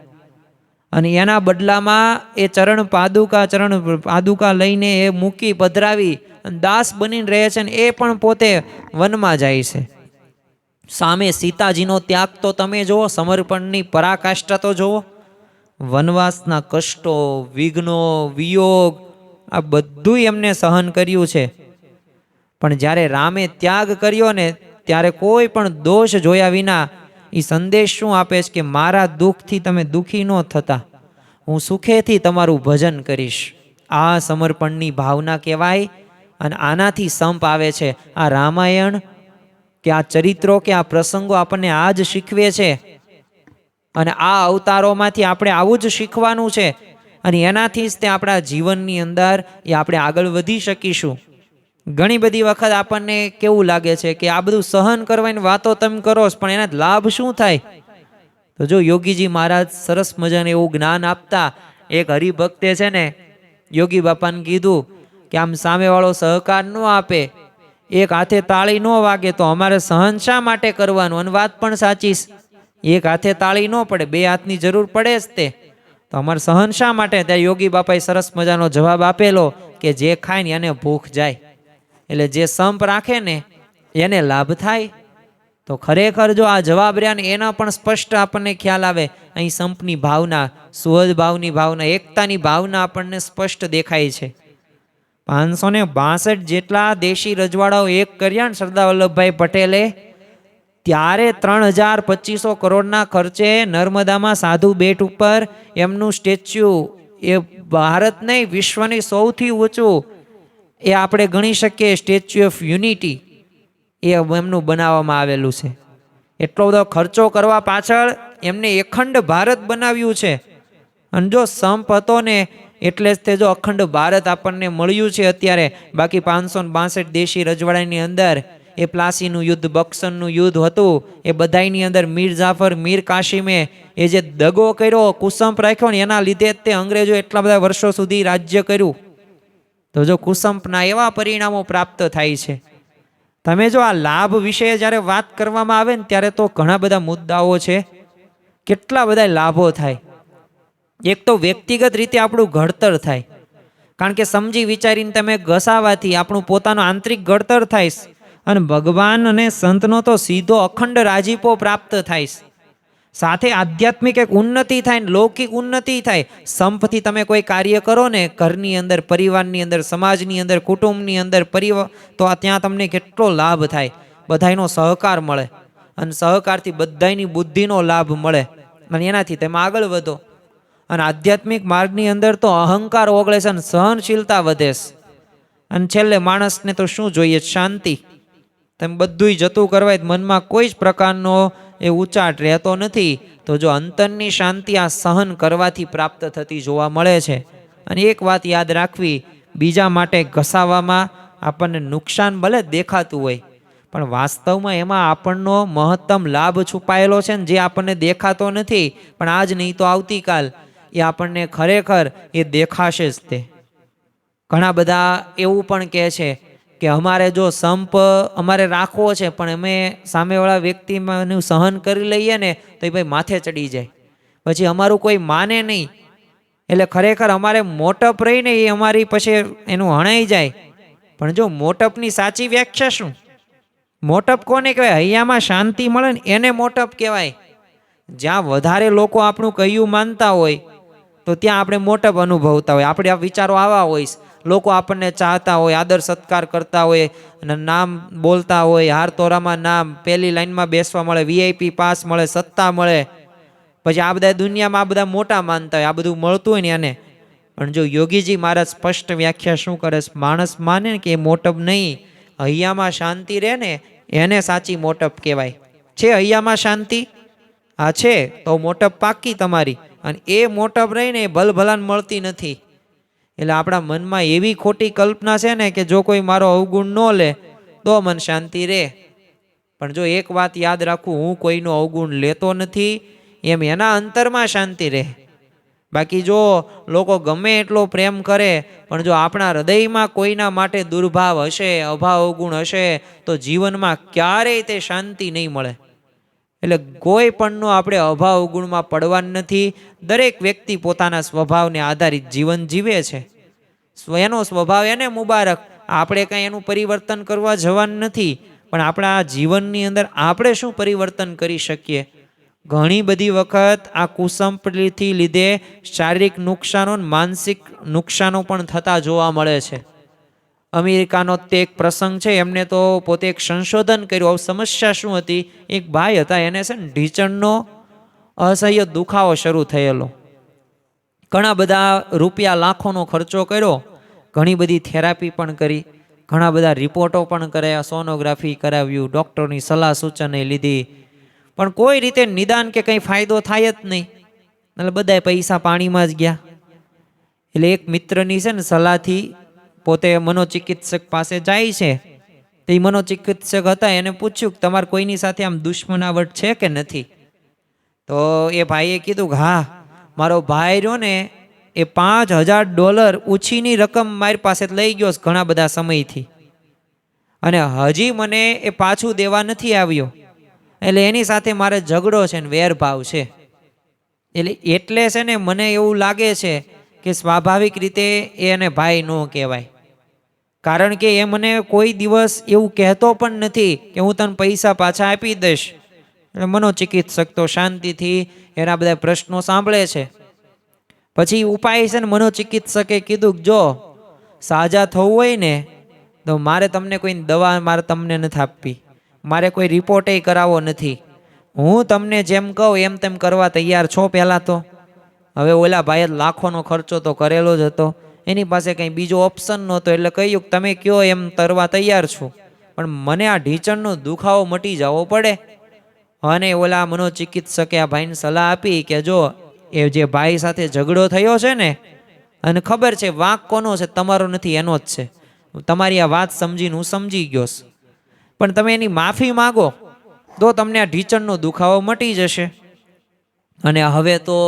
અને એના બદલામાં એ ચરણ પાદુકા લઈને એ મૂકી પધરાવી દાસ બનીને રહે છે, ને એ પણ પોતે વનમાં જાય છે. સામે સીતાજીનો ત્યાગ તો તમે જુઓ, સમર્પણની પરાકાષ્ઠા તો જુઓ. વનવાસના કષ્ટો, વિઘ્નો, વિયોગ આ બધું એમને સહન કર્યું છે. પણ જ્યારે રામે ત્યાગ કર્યો ને ત્યારે કોઈ પણ દોષ જોયા વિના એ સંદેશ શું આપે છે કે મારા દુઃખથી તમે દુઃખી ન થતા, હું સુખેથી તમારું ભજન કરીશ. આ સમર્પણની ભાવના કહેવાય. અને આનાથી સંપ આવે છે. આ રામાયણ કે આ ચરિત્રો કે આ પ્રસંગો આપણને આ જ શીખવે છે. અને આ અવતારોમાંથી આપણે આવું જ શીખવાનું છે. અને એનાથી જ તે આપણા જીવનની અંદર એ આપણે આગળ વધી શકીશું. ઘણી બધી વખત આપણને કેવું લાગે છે કે આ બધું સહન કરવાની વાતો તમે કરો, પણ એના લાભ શું થાય? તો જો યોગીજી મહારાજ સરસ મજાને એવું જ્ઞાન આપતા. એક હરિભક્તે છે ને યોગી બાપાને કીધું કે આમ સામેવાળો સહકાર ન આપે, એક હાથે તાળી ન વાગે તો અમારે સહન શા માટે કરવાનું? અને વાત પણ સાચી. એક હાથે તાળી ન પડે, 2 હાથની જરૂર પડે જ તે, તો અમારે સહન શા માટે? ત્યારે યોગી બાપાએ સરસ મજાનો જવાબ આપેલો કે જે ખાય ને એને ભૂખ જાય. એટલે જે સંપ રાખે ને એને લાભ થાય. તો ખરેખર જો આ જવાબ રહ્યા ને એના પણ સ્પષ્ટ આપણને ખ્યાલ આવે. અહીં સંપની ભાવના, સુહદ ભાવની ભાવના, એકતાની ભાવના આપણને સ્પષ્ટ દેખાય છે. 562 જેટલા દેશી રજવાડાઓ એક કર્યા ને સરદાર વલ્લભભાઈ પટેલે, ત્યારે 3250 કરોડના ખર્ચે નર્મદામાં સાધુ બેટ ઉપર એમનું સ્ટેચ્યુ, એ ભારત નહીં વિશ્વની સૌથી ઊંચું એ આપણે ગણી શકીએ સ્ટેચ્યુ ઓફ યુનિટી, એ એમનું બનાવવામાં આવેલું છે. એટલો બધો ખર્ચો કરવા પાછળ એમને અખંડ ભારત બનાવ્યું છે. અને જો સંપ હતો ને એટલે જ તે જો અખંડ ભારત આપણને મળ્યું છે અત્યારે. બાકી 562 દેશી રજવાડાની અંદર એ પ્લાસીનું યુદ્ધ, બક્સરનું યુદ્ધ હતું, એ બધાયની અંદર મીર જાફર, મીર કાશીમે એ જે દગો કર્યો, કુસંપ રાખ્યો ને એના લીધે જ તે અંગ્રેજો એટલા બધા વર્ષો સુધી રાજ્ય કર્યું. તો જો કુસંપના એવા પરિણામો પ્રાપ્ત થાય છે. તમે જો આ લાભ વિશે જ્યારે વાત કરવામાં આવે ને ત્યારે તો ઘણા બધા મુદ્દાઓ છે, કેટલા બધા લાભો થાય. એક તો વ્યક્તિગત રીતે આપણું ઘડતર થાય, કારણ કે સમજી વિચારીને તમે ઘસાવાથી આપણું પોતાનું આંતરિક ઘડતર થાય, અને ભગવાન અને સંતનો તો સીધો અખંડ રાજીપો પ્રાપ્ત થાય. સાથે આધ્યાત્મિક એક ઉન્નતિ થાય ને લૌકિક ઉન્નતિ થાય. સંપથી તમે કોઈ કાર્ય કરો ને ઘરની અંદર, પરિવારની અંદર, સમાજની અંદર, કુટુંબની અંદર, પરિવાર, તો ત્યાં તમને કેટલો લાભ થાય. બધાયનો સહકાર મળે અને સહકારથી બધાયની બુદ્ધિનો લાભ મળે અને એનાથી તમે આગળ વધો. અને આધ્યાત્મિક માર્ગની અંદર તો અહંકાર ઓગળે છે અને સહનશીલતા વધે છે. અને છેલ્લે માણસને તો શું જોઈએ? શાંતિ. તમે બધુંય જતું કરવાય, મનમાં કોઈ જ પ્રકારનો એ ઉચાટ રહેતો નથી. તો જો અંતરની શાંતિ આ સહન કરવાથી પ્રાપ્ત થતી જોવા મળે છે. અને એક વાત યાદ રાખવી, બીજા માટે ઘસાવામાં આપણને નુકસાન ભલે દેખાતું હોય, પણ વાસ્તવમાં એમાં આપણનો મહત્તમ લાભ છુપાયેલો છે ને, જે આપણને દેખાતો નથી, પણ આજ નહીં તો આવતીકાલ એ આપણને ખરેખર એ દેખાશે જ. તે ઘણા બધા એવું પણ કહે છે કે અમારે જો સંપ અમારે રાખવો છે, પણ અમે સામેવાળા વ્યક્તિનું સહન કરી લઈએ ને તો એ ભાઈ માથે ચડી જાય, પછી અમારું કોઈ માને નહીં. એટલે ખરેખર અમારે મોટપ રહીને એ અમારી પછી એનું હણાઈ જાય. પણ જો મોટપની સાચી વ્યાખ્યા શું? મોટપ કોને કહેવાય? હૈયામાં શાંતિ મળે ને એને મોટપ કહેવાય. જ્યાં વધારે લોકો આપણું કહ્યું માનતા હોય તો ત્યાં આપણે મોટપ અનુભવતા હોય. આપણે આ વિચારો આવા હોય, લોકો આપણને ચાહતા હોય, આદર સત્કાર કરતા હોય, અને નામ બોલતા હોય, હાર તોરામાં નામ, પહેલી લાઈનમાં બેસવા મળે, VIP પાસ મળે, સત્તા મળે, પછી આ બધા દુનિયામાં આ બધા મોટા માનતા હોય, આ બધું મળતું હોય ને એને. પણ જો યોગીજી મહારાજ સ્પષ્ટ વ્યાખ્યા શું કરે? માણસ માને ને કે એ મોટપ નહીં, હૈયામાં શાંતિ રહે ને એને સાચી મોટપ કહેવાય. છે હૈયામાં શાંતિ? હા છે, તો મોટપ પાકી તમારી. અને એ મોટપ રહીને એ ભલભલાન મળતી નથી. એટલે આપણા મનમાં એવી ખોટી કલ્પના છે ને કે જો કોઈ મારો અવગુણ ન લે તો મન શાંતિ રહે. પણ જો એક વાત યાદ રાખવું, હું કોઈનો અવગુણ લેતો નથી, એમ એના અંતરમાં શાંતિ રહે. બાકી જો લોકો ગમે એટલો પ્રેમ કરે, પણ જો આપણા હૃદયમાં કોઈના માટે દુર્ભાવ હશે, અભાવ અવગુણ હશે, તો જીવનમાં ક્યારેય તે શાંતિ નહીં મળે. એટલે કોઈ પણનો આપણે અભાવ અવગુણમાં પડવાનું નથી. દરેક વ્યક્તિ પોતાના સ્વભાવને આધારિત જીવન જીવે છે. એનો સ્વભાવ એને મુબારક, આપણે કાંઈ એનું પરિવર્તન કરવા જવાનું નથી. પણ આપણા જીવનની અંદર આપણે શું પરિવર્તન કરી શકીએ? ઘણી બધી વખત આ કુસંપથી લીધે શારીરિક નુકસાનો, માનસિક નુકસાનો પણ થતા જોવા મળે છે. અમેરિકાનો તે એક પ્રસંગ છે, એમને તો પોતે એક સંશોધન કર્યું. સમસ્યા શું હતી? એક ભાઈ હતા, એને છે ને ઢીંચણનો અસહ્ય દુખાવો શરૂ થયેલો. ઘણા બધા રૂપિયા, લાખોનો ખર્ચો કર્યો, ઘણી બધી થેરાપી પણ કરી, ઘણા બધા રિપોર્ટો પણ કર્યા, સોનોગ્રાફી કરાવ્યું, ડૉક્ટરની સલાહ સૂચન લીધી, પણ કોઈ રીતે નિદાન કે કંઈ ફાયદો થાય જ નહીં. એટલે બધા પૈસા પાણીમાં જ ગયા. એટલે એક મિત્રની છે ને સલાહથી પોતે મનોચિકિત્સક પાસે જાય છે. તો એ મનોચિકિત્સક હતા, એને પૂછ્યું કે તમારે કોઈની સાથે આમ દુશ્મનાવટ છે કે નથી? તો એ ભાઈએ કીધું કે હા, મારો ભાઈ રહ્યો ને એ $5000 ઉછીની રકમ મારી પાસે લઈ ગયો ઘણા બધા સમયથી, અને હજી મને એ પાછું દેવા નથી આવ્યો. એટલે એની સાથે મારે ઝઘડો છે ને વેરભાવ છે. એટલે છે ને મને એવું લાગે છે કે સ્વાભાવિક રીતે એને ભાઈ ન કહેવાય, કારણ કે એ મને કોઈ દિવસ એવું કહેતો પણ નથી કે હું તને પૈસા પાછા આપી દઈશ. એટલે મનોચિકિત્સક તો શાંતિથી એના બધા પ્રશ્નો સાંભળે છે. પછી ઉપાય છે ને મનોચિકિત્સકે કીધું, જો સાજા થવું હોય ને તો મારે તમને કોઈ દવા મારે તમને નથી આપવી, મારે કોઈ રિપોર્ટે કરાવવો નથી. હું તમને જેમ કહું એમ તેમ કરવા તૈયાર છો પહેલાં તો. હવે ઓલા ભાઈએ લાખોનો ખર્ચો તો કરેલો જ હતો, એની પાસે કંઈ બીજો ઓપ્શન નહોતો. એટલે કહ્યું કે તમે કયો એમ તરવા તૈયાર છું, પણ મને આ ઢીંચણનો દુખાવો મટી જવો પડે. અને ઓલા મનોચિકિત્સકે આ ભાઈને સલાહ આપી કે જો એ જે ભાઈ સાથે ઝઘડો થયો છે ને, અને ખબર છે વાંક કોનો છે, તમારો નથી, એનો જ છે. તમારી આ વાત સમજીને હું સમજી ગયો. પણ તમે એની માફી માગો તો તમને આ ઢીચણનો દુખાવો મટી જશે. અને હવે તો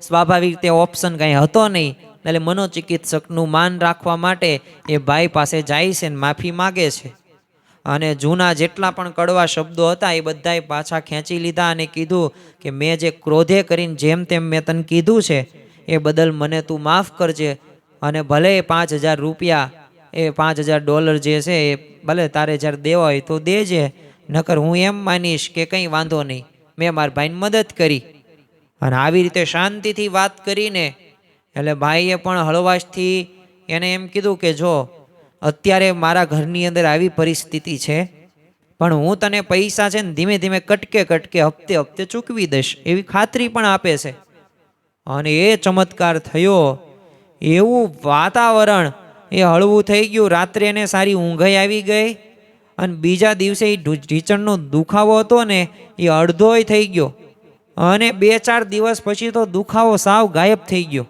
સ્વાભાવિક તે ઓપ્શન કાંઈ હતો નહીં, એટલે મનોચિકિત્સકનું માન રાખવા માટે એ ભાઈ પાસે જાય છે ને માફી માગે છે. અને જૂના જેટલા પણ કડવા શબ્દો હતા એ બધાય પાછા ખેંચી લીધા અને કીધું કે મેં જે ક્રોધે કરીને જેમ તેમ મેં તને કીધું છે એ બદલ મને તું માફ કરજે, અને ભલે 5,000 રૂપિયા એ $5,000 જે છે એ ભલે તારે જ્યારે દેવા હોય તો દેજે, નકર હું એમ માનીશ કે કંઈ વાંધો નહીં, મેં મારા ભાઈને મદદ કરી. અને આવી રીતે શાંતિથી વાત કરીને એટલે ભાઈએ પણ હળવાશથી એને એમ કીધું કે જો અત્યારે મારા ઘરની અંદર આવી પરિસ્થિતિ છે, પણ હું તને પૈસા છે ને ધીમે ધીમે કટકે કટકે હપ્તે હપ્તે ચૂકવી દઈશ એવી ખાતરી પણ આપે છે. અને એ ચમત્કાર થયો, એવું વાતાવરણ એ હળવું થઈ ગયું. રાત્રે એને સારી ઊંઘાઈ આવી ગઈ અને બીજા દિવસે એ ઢીચણનો દુખાવો હતો ને એ અડધોય થઈ ગયો. અને 2-4 દિવસ પછી તો દુખાવો સાવ ગાયબ થઈ ગયો.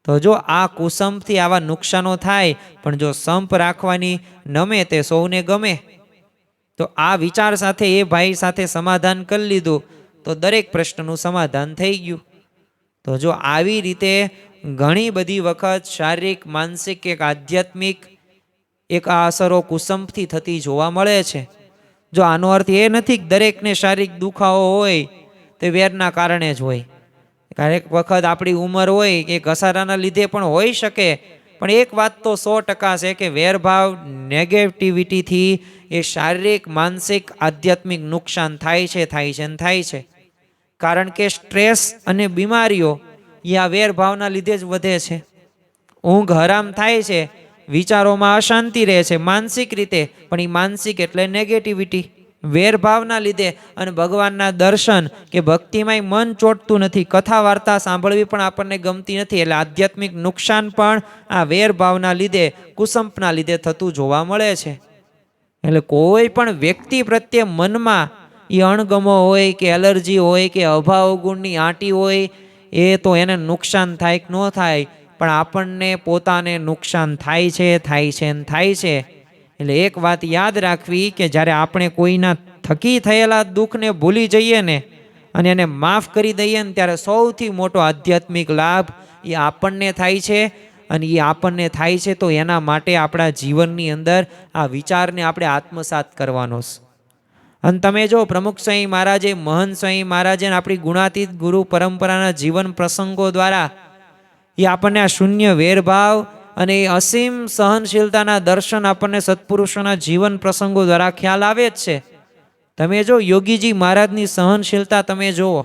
તો જો આ કુસંપથી આવા નુકસાનો થાય, પણ જો સંપ રાખવાની નમે તે સૌને ગમે. તો આ વિચાર સાથે એ ભાઈ સાથે સમાધાન કરી લીધું તો દરેક પ્રશ્નનું સમાધાન થઈ ગયું. તો જો આવી રીતે ઘણી બધી વખત શારીરિક, માનસિક, એક આધ્યાત્મિક એક આ અસરો કુસંપથી થતી જોવા મળે છે. જો આનો અર્થ એ નથી કે દરેકને શારીરિક દુખાવો હોય તે વેરના કારણે જ હોય. ક્યારેક વખત આપણી ઉંમર હોય કે ઘસારાના લીધે પણ હોઈ શકે, પણ એક વાત તો 100% છે કે વેરભાવ, નેગેટિવિટીથી એ શારીરિક, માનસિક, આધ્યાત્મિક નુકસાન થાય છે થાય છે. કારણ કે સ્ટ્રેસ અને બીમારીઓ એ આ વેરભાવના લીધે જ વધે છે. ઊંઘ હરામ થાય છે, વિચારોમાં અશાંતિ રહે છે માનસિક રીતે, પણ એ માનસિક એટલે નેગેટિવિટી વેરભાવના લીધે. અને ભગવાનના દર્શન કે ભક્તિમાંય મન ચોંટતું નથી, કથા વાર્તા સાંભળવી પણ આપણને ગમતી નથી. એટલે આધ્યાત્મિક નુકસાન પણ આ વેરભાવના લીધે, કુસંપના લીધે થતું જોવા મળે છે. એટલે કોઈ પણ વ્યક્તિ પ્રત્યે મનમાં એ અણગમો હોય કે એલર્જી હોય કે અભાવ ગુણની આંટી હોય, એ તો એને નુકસાન થાય કે ન થાય, પણ આપણને પોતાને નુકસાન થાય છે. એટલે એક વાત યાદ રાખવી કે જ્યારે આપણે કોઈના થકી થયેલા દુઃખને ભૂલી જઈએ ને અને એને માફ કરી દઈએ ને, ત્યારે સૌથી મોટો આધ્યાત્મિક લાભ એ આપણને થાય છે. અને એ આપણને થાય છે તો એના માટે આપણા જીવનની અંદર આ વિચારને આપણે આત્મસાત કરવાનો છે. અને તમે જો પ્રમુખ સ્વામી મહારાજે, મહંત સ્વામી મહારાજે આપણી ગુણાતીત ગુરુ પરંપરાના જીવન પ્રસંગો દ્વારા એ આપણને આ શૂન્ય વેરભાવ અને એ અસીમ સહનશીલતાના દર્શન આપણને સત્પુરુષોના જીવન પ્રસંગો દ્વારા ખ્યાલ આવે જ છે. તમે જો યોગીજી મહારાજની સહનશીલતા તમે જુઓ,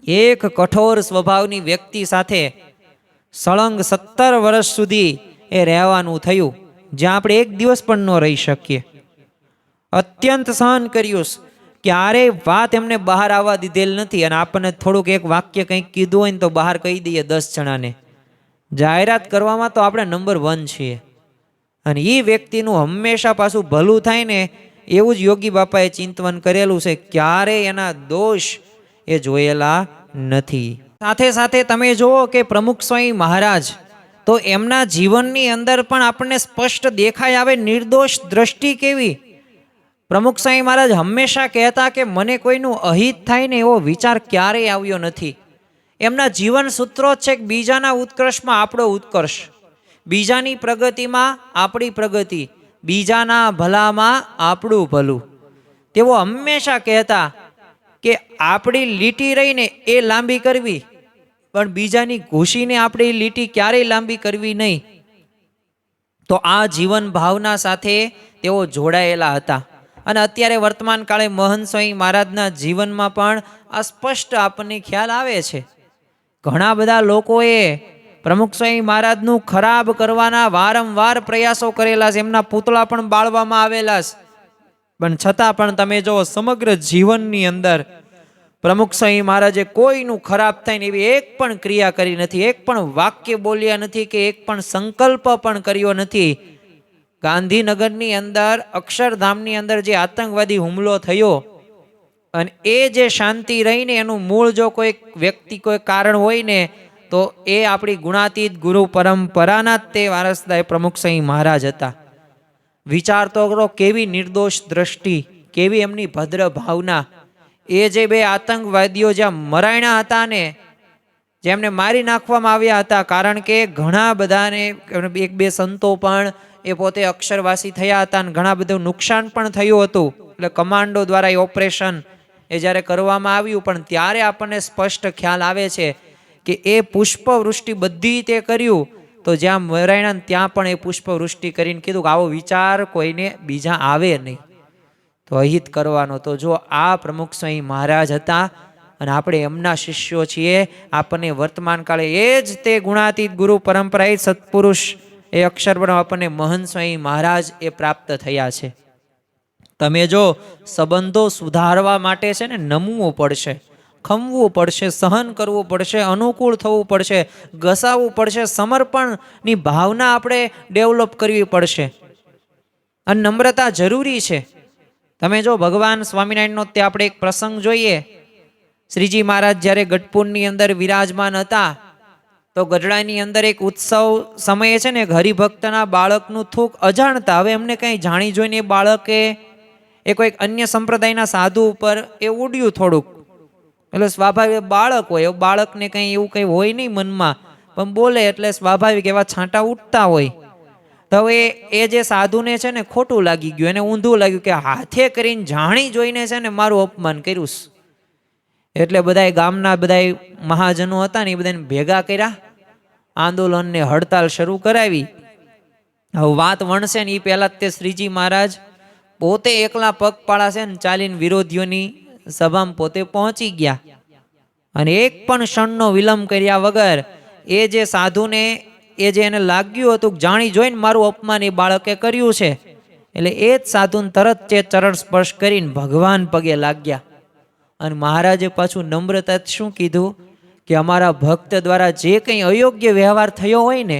એક કઠોર સ્વભાવની વ્યક્તિ સાથે સળંગ 17 વર્ષ સુધી એ રહેવાનું થયું, જ્યાં આપણે એક દિવસ પણ ન રહી શકીએ. અત્યંત સહન કર્યું, ક્યારેય વાત એમને બહાર આવવા દીધેલ નથી. અને આપણને થોડુંક એક વાક્ય કંઈક કીધું હોય ને તો બહાર કહી દઈએ 10 જણાને. જાહેરાત કરવામાં તો આપણે નંબર 1 છીએ. અને એ વ્યક્તિનું હંમેશા પાછું ભલું થાય ને એવું જ યોગી બાપાએ ચિંતવન કરેલું છે, ક્યારેય એના દોષ એ જોયેલા નથી. સાથે સાથે તમે જુઓ કે પ્રમુખ સ્વામી મહારાજ તો એમના જીવનની અંદર પણ આપણને સ્પષ્ટ દેખાય આવે નિર્દોષ દ્રષ્ટિ કેવી. પ્રમુખ સ્વામી મહારાજ હંમેશા કહેતા કે મને કોઈનું અહિત થાય ને એવો વિચાર ક્યારેય આવ્યો નથી. એમના જીવન સૂત્રો છે કે બીજાના ઉત્કર્ષમાં આપણો ઉત્કર્ષ, બીજાની પ્રગતિમાં આપણી પ્રગતિ, બીજાના ભલામાં આપણું ભલું. તેઓ હંમેશા કહેતા કે આપણી લીટી રહીને એ લાંબી કરવી, પણ બીજાની ઘૂસીને આપણી લીટી ક્યારેય લાંબી કરવી નહીં. તો આ જીવન ભાવના સાથે તેઓ જોડાયેલા હતા. અને અત્યારે વર્તમાન કાળે મહંત સ્વામી મહારાજના જીવનમાં પણ આ સ્પષ્ટ આપણને ખ્યાલ આવે છે. ઘણા બધા લોકોએ પ્રમુખ સ્વામી મહારાજનું ખરાબ કરવાના વારંવાર પ્રયાસો કરેલા છે, એમના પૂતળા પણ બાળવામાં આવેલા છે, પણ છતાં પણ તમે જો સમગ્ર જીવનની અંદર પ્રમુખ સ્વામી મહારાજે કોઈનું ખરાબ થાય ને એવી એક પણ ક્રિયા કરી નથી, એક પણ વાક્ય બોલ્યા નથી કે એક પણ સંકલ્પ પણ કર્યો નથી. ગાંધીનગરની અંદર અક્ષરધામની અંદર જે આતંકવાદી હુમલો થયો અને એ જે શાંતિ રહીને એનું મૂળ જો કોઈ વ્યક્તિ કોઈ કારણ હોય ને તો એ આપણી ગુણાતીત ગુરુ પરંપરાના જ તે વારસદાર પ્રમુખ સ્વામી મહારાજ હતા. વિચાર તો કરો કેવી નિર્દોષ દ્રષ્ટિ, કેવી એમની ભદ્ર ભાવના. એ જે બે આતંકવાદીઓ જ્યાં મરાયણા હતા ને, જેમને મારી નાખવામાં આવ્યા હતા, કારણ કે ઘણા બધાને એક બે સંતો પણ એ પોતે અક્ષરવાસી થયા હતા અને ઘણા બધું નુકસાન પણ થયું હતું. એટલે કમાન્ડો દ્વારા એ ઓપરેશન એ જ્યારે કરવામાં આવ્યું, પણ ત્યારે આપણને સ્પષ્ટ ખ્યાલ આવે છે કે એ પુષ્પવૃષ્ટિ બધી તે કર્યું, તો જ્યાં મરાયણા ત્યાં પણ એ પુષ્પવૃષ્ટિ કરીને કીધું કે આવો વિચાર કોઈને બીજા આવે નહીં, તો અહિત કરવાનો. તો જો આ પ્રમુખ સ્વામી મહારાજ હતા અને આપણે એમના શિષ્યો છીએ. આપણને વર્તમાન કાળે એ જ તે ગુણાતીત ગુરુ પરંપરા, એ સત્પુરુષ, એ અક્ષરબ્રહ્મ આપણને મહંત સ્વામી મહારાજ એ પ્રાપ્ત થયા છે. તમે જો સંબંધો સુધારવા માટે છે ને નમવું પડશે, ખમવું પડશે, સહન કરવું પડશે, અનુકૂળ થવું પડશે, ઘસાવવું પડશે, સમર્પણની ભાવના આપણે ડેવલપ કરવી પડશે અને નમ્રતા જરૂરી છે. તમે જો ભગવાન સ્વામિનારાયણનો તે આપણે એક પ્રસંગ જોઈએ. શ્રીજી મહારાજ જ્યારે ગઢપુરની અંદર વિરાજમાન હતા, તો ગઢડાની અંદર એક ઉત્સવ સમયે છે ને હરિભક્તના બાળકનું થૂક અજાણતા, હવે એમને કંઈ જાણી જોઈને એ બાળકે એ કોઈક અન્ય સંપ્રદાયના સાધુ ઉપર એ ઉડ્યું થોડુંક. એટલે સ્વાભાવિક બાળક હોય, બાળકને કંઈ એવું કંઈ હોય નહીં મનમાં, પણ બોલે એટલે સ્વાભાવિક એવા છાંટા ઉઠતા હોય. તો હવે એ જે સાધુને છે ને ખોટું લાગી ગયું, એને ઊંધું લાગ્યું કે હાથે કરીને જાણી જોઈને છે ને મારું અપમાન કર્યું. એટલે બધા ગામના બધા મહાજનો હતા ને એ બધાને ભેગા કર્યા, આંદોલનને હડતાલ શરૂ કરાવી. હવે વાત વણશે ને એ પહેલા તે શ્રીજી મહારાજ પોતે એકલા પગપાળા છે ને ચાલીને વિરોધીઓની સભામાં પોતે પહોંચી ગયા અને એક પણ ક્ષણનો વિલંબ કર્યા વગર એ જે સાધુને એ જે એને લાગ્યું હતું જાણી જોઈને મારું અપમાન એ બાળકે કર્યું છે, એટલે એ જ સાધુને તરત તે ચરણ સ્પર્શ કરીને ભગવાન પગે લાગ્યા. અને મહારાજે પાછું નમ્રતા શું કીધું કે અમારા ભક્ત દ્વારા જે કંઈ અયોગ્ય વ્યવહાર થયો હોય ને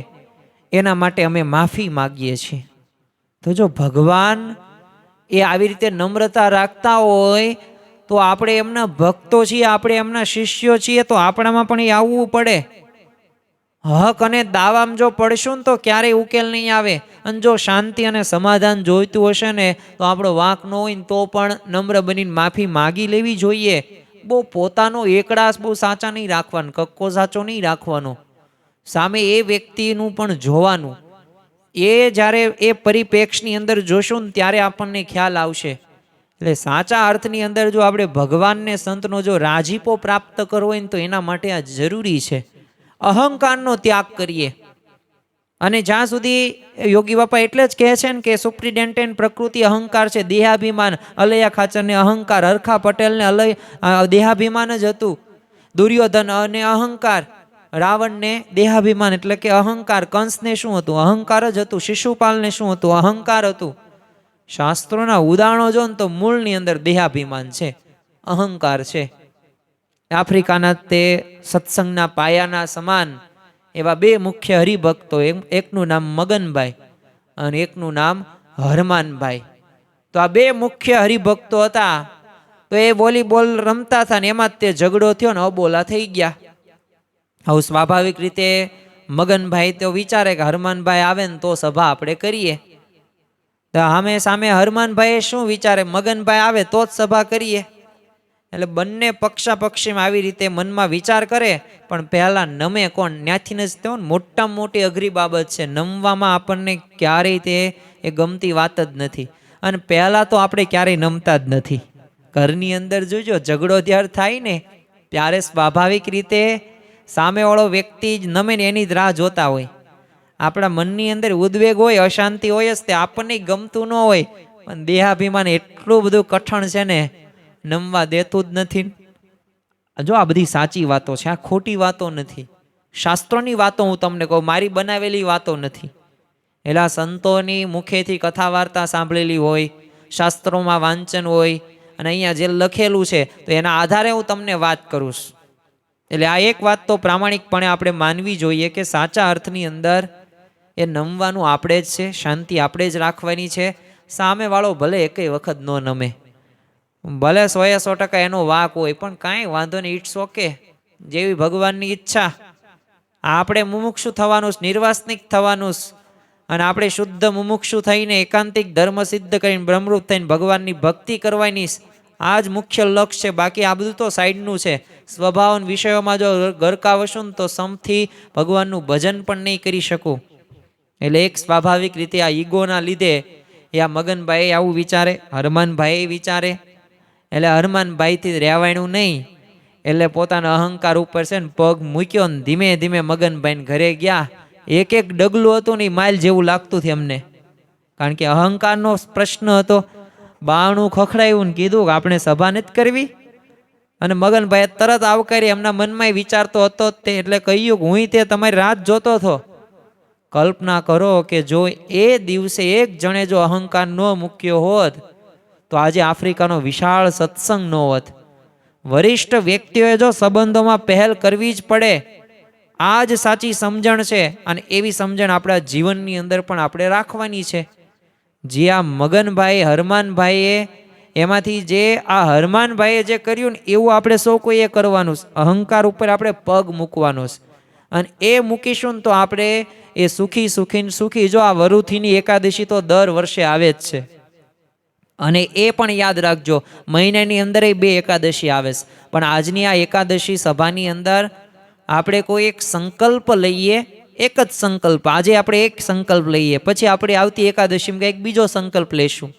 એના માટે અમે માફી માગીએ છીએ. તો જો ભગવાન એ આવી રીતે નમ્રતા રાખતા હોય તો આપણે એમના ભક્તો છીએ, આપણે એમના શિષ્યો છીએ, તો આપણામાં પણ એ આવવું પડે. હક અને દાવામાં જો પડશું ને તો ક્યારેય ઉકેલ નહીં આવે. અને જો શાંતિ અને સમાધાન જોઈતું હશે ને તો આપણો વાંક ન હોય ને તો પણ નમ્ર બનીને માફી માગી લેવી જોઈએ. બહુ પોતાનો એકડાસ બહુ સાચા નહીં રાખવાનો, કક્કો સાચો નહીં રાખવાનો, સામે એ વ્યક્તિનું પણ જોવાનું. એ જ્યારે એ પરિપ્રેક્ષની અંદર જોશું ને ત્યારે આપણને ખ્યાલ આવશે. એટલે સાચા અર્થની અંદર જો આપણે ભગવાનને સંતનો જો રાજીપો પ્રાપ્ત કરવો હોય ને તો એના માટે આ જરૂરી છે. અહંકારનો ત્યાગ કરીએ. અને જ્યાં સુધી યોગી બાપા એટલે જ કહે છે ને કે સુપ્રિન્ટેન્ડન્ટ પ્રકૃતિ અહંકાર છે, દેહાભિમાન. અલૈયા ખાચરને અહંકાર, હરખા પટેલને દેહાભિમાન જ હતું. દુર્યોધન અને અહંકાર, રાવણને દેહાભિમાન એટલે કે અહંકાર. કંસને શું હતું? અહંકાર જ હતું. શિશુપાલને શું હતું? અહંકાર હતું. શાસ્ત્રોના ઉદાહરણો જો ને તો મૂળની અંદર દેહાભિમાન છે, અહંકાર છે. આફ્રિકાના તે સત્સંગના પાયાના સમાન એવા બે મુખ્ય હરિભક્તો, એકનું નામ મગનભાઈ અને એકનું નામ હરમાનભાઈ. તો આ બે મુખ્ય હરિભક્તો હતા. તો એ વોલીબોલ રમતા હતા ને એમાં તે ઝઘડો થયો ને અબોલા થઈ ગયા. હવે સ્વાભાવિક રીતે મગનભાઈ તો વિચારે કે હરમાનભાઈ આવે ને તો સભા આપણે કરીએ. તો સામે હરમાનભાઈ શું વિચારે? મગનભાઈ આવે તો જ સભા કરીએ. એટલે બંને પક્ષાપક્ષીમાં આવી રીતે મનમાં વિચાર કરે. પણ પહેલા નમે કોણ? ત્યાંથી જ તેઓ મોટામાં મોટી અઘરી બાબત છે. નમવામાં આપણને ક્યારેય તે એ ગમતી વાત જ નથી. અને પહેલા તો આપણે ક્યારેય નમતા જ નથી. ઘરની અંદર જોજો ઝઘડો જ્યારે થાય ને ત્યારે સ્વાભાવિક રીતે સામેવાળો વ્યક્તિ જ નમે ને એની જ રાહ જોતા હોય. આપણા મનની અંદર ઉદ્વેગ હોય, અશાંતિ હોય જ, તે આપણને ગમતું ન હોય, પણ દેહાભિમાન એટલું બધું કઠણ છે ને નમવા દેતું જ નથી. જો આ બધી સાચી વાતો છે, આ ખોટી વાતો નથી. શાસ્ત્રોની વાતો હું તમને કહું, મારી બનાવેલી વાતો નથી. એલા સંતોની મુખેથી કથા વાર્તા સાંભળેલી હોય, શાસ્ત્રોમાં વાંચન હોય, અને અહીંયા જે લખેલું છે તો એના આધારે હું તમને વાત કરું છું. એટલે આ એક વાત તો પ્રામાણિકપણે આપણે માનવી જોઈએ કે સાચા અર્થની અંદર એ નમવાનું આપણે જ છે, શાંતિ આપણે જ રાખવાની છે. સામેવાળો ભલે એકેય વખત ન નમે, ભલે 100% એનો વાક હોય, પણ કાંઈ વાંધો નહીં, ઇટ્સ ઓકે. જેવી ભગવાનની ઈચ્છા. આપણે મુમુક્ષુ થવાનું, નિર્વાસનિક થવાનું, અને આપણે શુદ્ધ મુમુક્ષુ થઈને એકાંતિક ધર્મ સિદ્ધ કરીને બ્રહ્મરૂપ થઈને ભગવાનની ભક્તિ કરવાની આ જ મુખ્ય લક્ષ્ય છે. બાકી આ બધું તો સાઈડનું છે. સ્વભાવ વિષયોમાં જો ગરકાવ હશું ને તો સમથી ભગવાનનું ભજન પણ નહીં કરી શકું. એટલે એક સ્વાભાવિક રીતે આ ઈગોના લીધે એ આ મગનભાઈ આવું વિચારે, હરમાનભાઈ વિચારે. એટલે હરમાનભાઈથી રહેવાયનું નહીં એટલે પોતાના અહંકાર ઉપર છે ને પગ મૂક્યો ને ધીમે ધીમે મગનભાઈને ઘરે ગયા. એક એક ડગલું હતું ને માઇલ જેવું લાગતું હતું એમને, કારણ કે અહંકારનો પ્રશ્ન હતો. બાણું ખખડાયું ને કીધું કે આપણે સભા નથી કરવી, અને મગનભાઈ તરત આવકારી. એમના મનમાં વિચારતો હતો તે, એટલે કહ્યું કે હું તે તમારી રાત જોતો હતો. કલ્પના કરો કે જો એ દિવસે એક જણે જો અહંકાર ન મૂક્યો હોત તો આજે આફ્રિકાનો વિશાળ સત્સંગ ન હોત. વરિષ્ઠ વ્યક્તિઓએ જો સંબંધોમાં પહેલ કરવી જ પડે, આ જ સાચી સમજણ છે. અને એવી સમજણ આપણા જીવનની અંદર પણ આપણે રાખવાની છે. જે આ મગનભાઈ હરમાનભાઈએ એમાંથી જે આ હરમાનભાઈએ જે કર્યું ને એવું આપણે સૌ કોઈએ કરવાનું. અહંકાર ઉપર આપણે પગ મૂકવાનો છે, અને એ મૂકીશું ને તો આપણે એ સુખી સુખી સુખી. જો આ વરુથીની એકાદશી તો દર વર્ષે આવે જ છે, અને એ પણ યાદ રાખજો મહિનાની અંદર 2 એકાદશી આવે છે. પણ આજની આ એકાદશી સભાની અંદર આપણે કોઈ એક સંકલ્પ લઈએ. એક જ સંકલ્પ, આજે આપણે એક સંકલ્પ લઈએ, પછી આપણે આવતી એકાદશીમાં કંઈક બીજો સંકલ્પ લઈશું.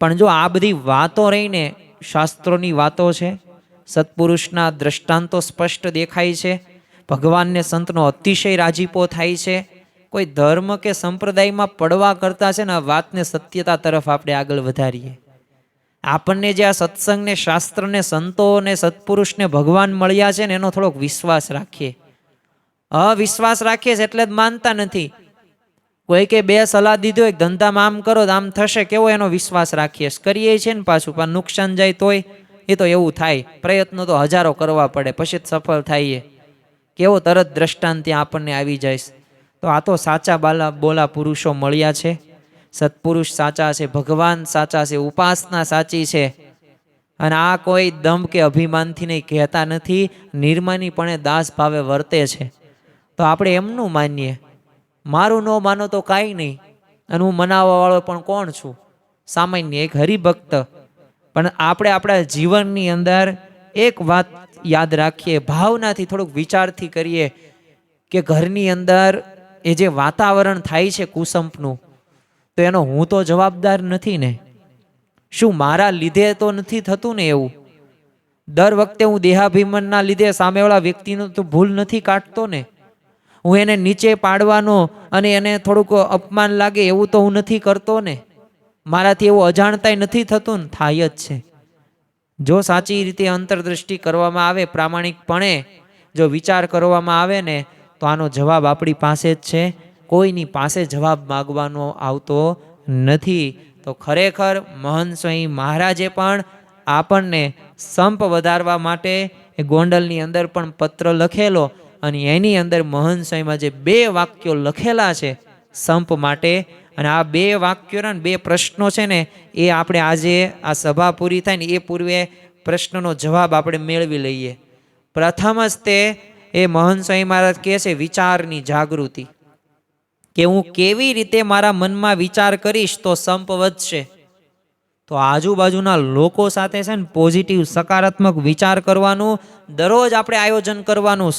પણ જો આ બધી વાતો રહીને શાસ્ત્રોની વાતો છે, સત્પુરુષના દ્રષ્ટાંતો સ્પષ્ટ દેખાય છે, ભગવાનને સંતનો અતિશય રાજીપો થાય છે. કોઈ ધર્મ કે સંપ્રદાયમાં પડવા કરતા છે ને આ વાતને સત્યતા તરફ આપણે આગળ વધારીએ. આપણને જે આ સત્સંગને શાસ્ત્રને સંતો ને સત્પુરુષને ભગવાન મળ્યા છે ને એનો થોડોક વિશ્વાસ રાખીએ. અવિશ્વાસ રાખીએ છે એટલે જ માનતા નથી. કોઈ કે 2 સલાહ દીધો એક ધંધામાં આમ કરો તો આમ થશે, કેવો એનો વિશ્વાસ રાખીએ કરીએ છીએ ને પાછું પણ નુકસાન જાય તોય એ તો એવું થાય. પ્રયત્નો તો હજારો કરવા પડે પછી જ સફળ થાય. કેવો તરત દ્રષ્ટાંત ત્યાં આપણને આવી જાય. તો આ તો સાચા બોલા પુરુષો મળ્યા છે. સત્પુરુષ સાચા છે, ભગવાન સાચા છે, ઉપાસના સાચી છે. અને આ કોઈ દંભ કે અભિમાનથી નહીં કહેતા નથી, નિર્માનીપણે દાસ ભાવે વર્તે છે. તો આપણે એમનું માનીએ. મારું ન માનો તો કાંઈ નહીં, અને હું મનાવવા વાળો પણ કોણ છું? સામાન્ય એક હરિભક્ત. પણ આપણે આપણા જીવનની અંદર એક વાત યાદ રાખીએ, ભાવનાથી થોડુંક વિચારથી કરીએ કે ઘરની અંદર એ જે વાતાવરણ થાય છે કુસંપનું, તો એનો હું તો જવાબદાર નથી ને? શું મારા લીધે તો નથી થતું ને એવું? દર વખતે હું દેહાભિમાનના લીધે સામેવાળા વ્યક્તિનું તો ભૂલ નથી કાઢતો ને? હું એને નીચે પાડવાનો અને એને થોડુંક અપમાન લાગે એવું તો હું નથી કરતો ને? મારાથી એવું અજાણતાય નથી થતું ને? થાય જ છે. જો સાચી રીતે અંતરદ્રષ્ટિ કરવામાં આવે, પ્રામાણિકપણે જો વિચાર કરવામાં આવે ને, તો આનો જવાબ આપણી પાસે જ છે. કોઈની પાસે જવાબ માગવાનો આવતો નથી. તો ખરેખર મહંત સ્વામી મહારાજે પણ આપણને સંપ વધારવા માટે એ ગોંડલની અંદર પણ પત્ર લખેલો, અને એની અંદર મહંત સ્વામીમાં જે 2 વાક્યો લખેલા છે સંપ માટે, અને આ 2 વાક્યોના 2 પ્રશ્નો છે ને એ આપણે આજે આ સભા પૂરી થાય ને એ પૂર્વે પ્રશ્નનો જવાબ આપણે મેળવી લઈએ. પ્રથમ જ તે એ મહંત સ્વામી મહારાજ કહે છે વિચારની જાગૃતિ, કે હું કેવી રીતે મારા મનમાં વિચાર કરીશ તો સંપ વધશે. તો આજુબાજુના લોકો સાથે છે ને પોઝિટિવ સકારાત્મક વિચાર કરવાનું દરરોજ આપણે આયોજન કરવાનું.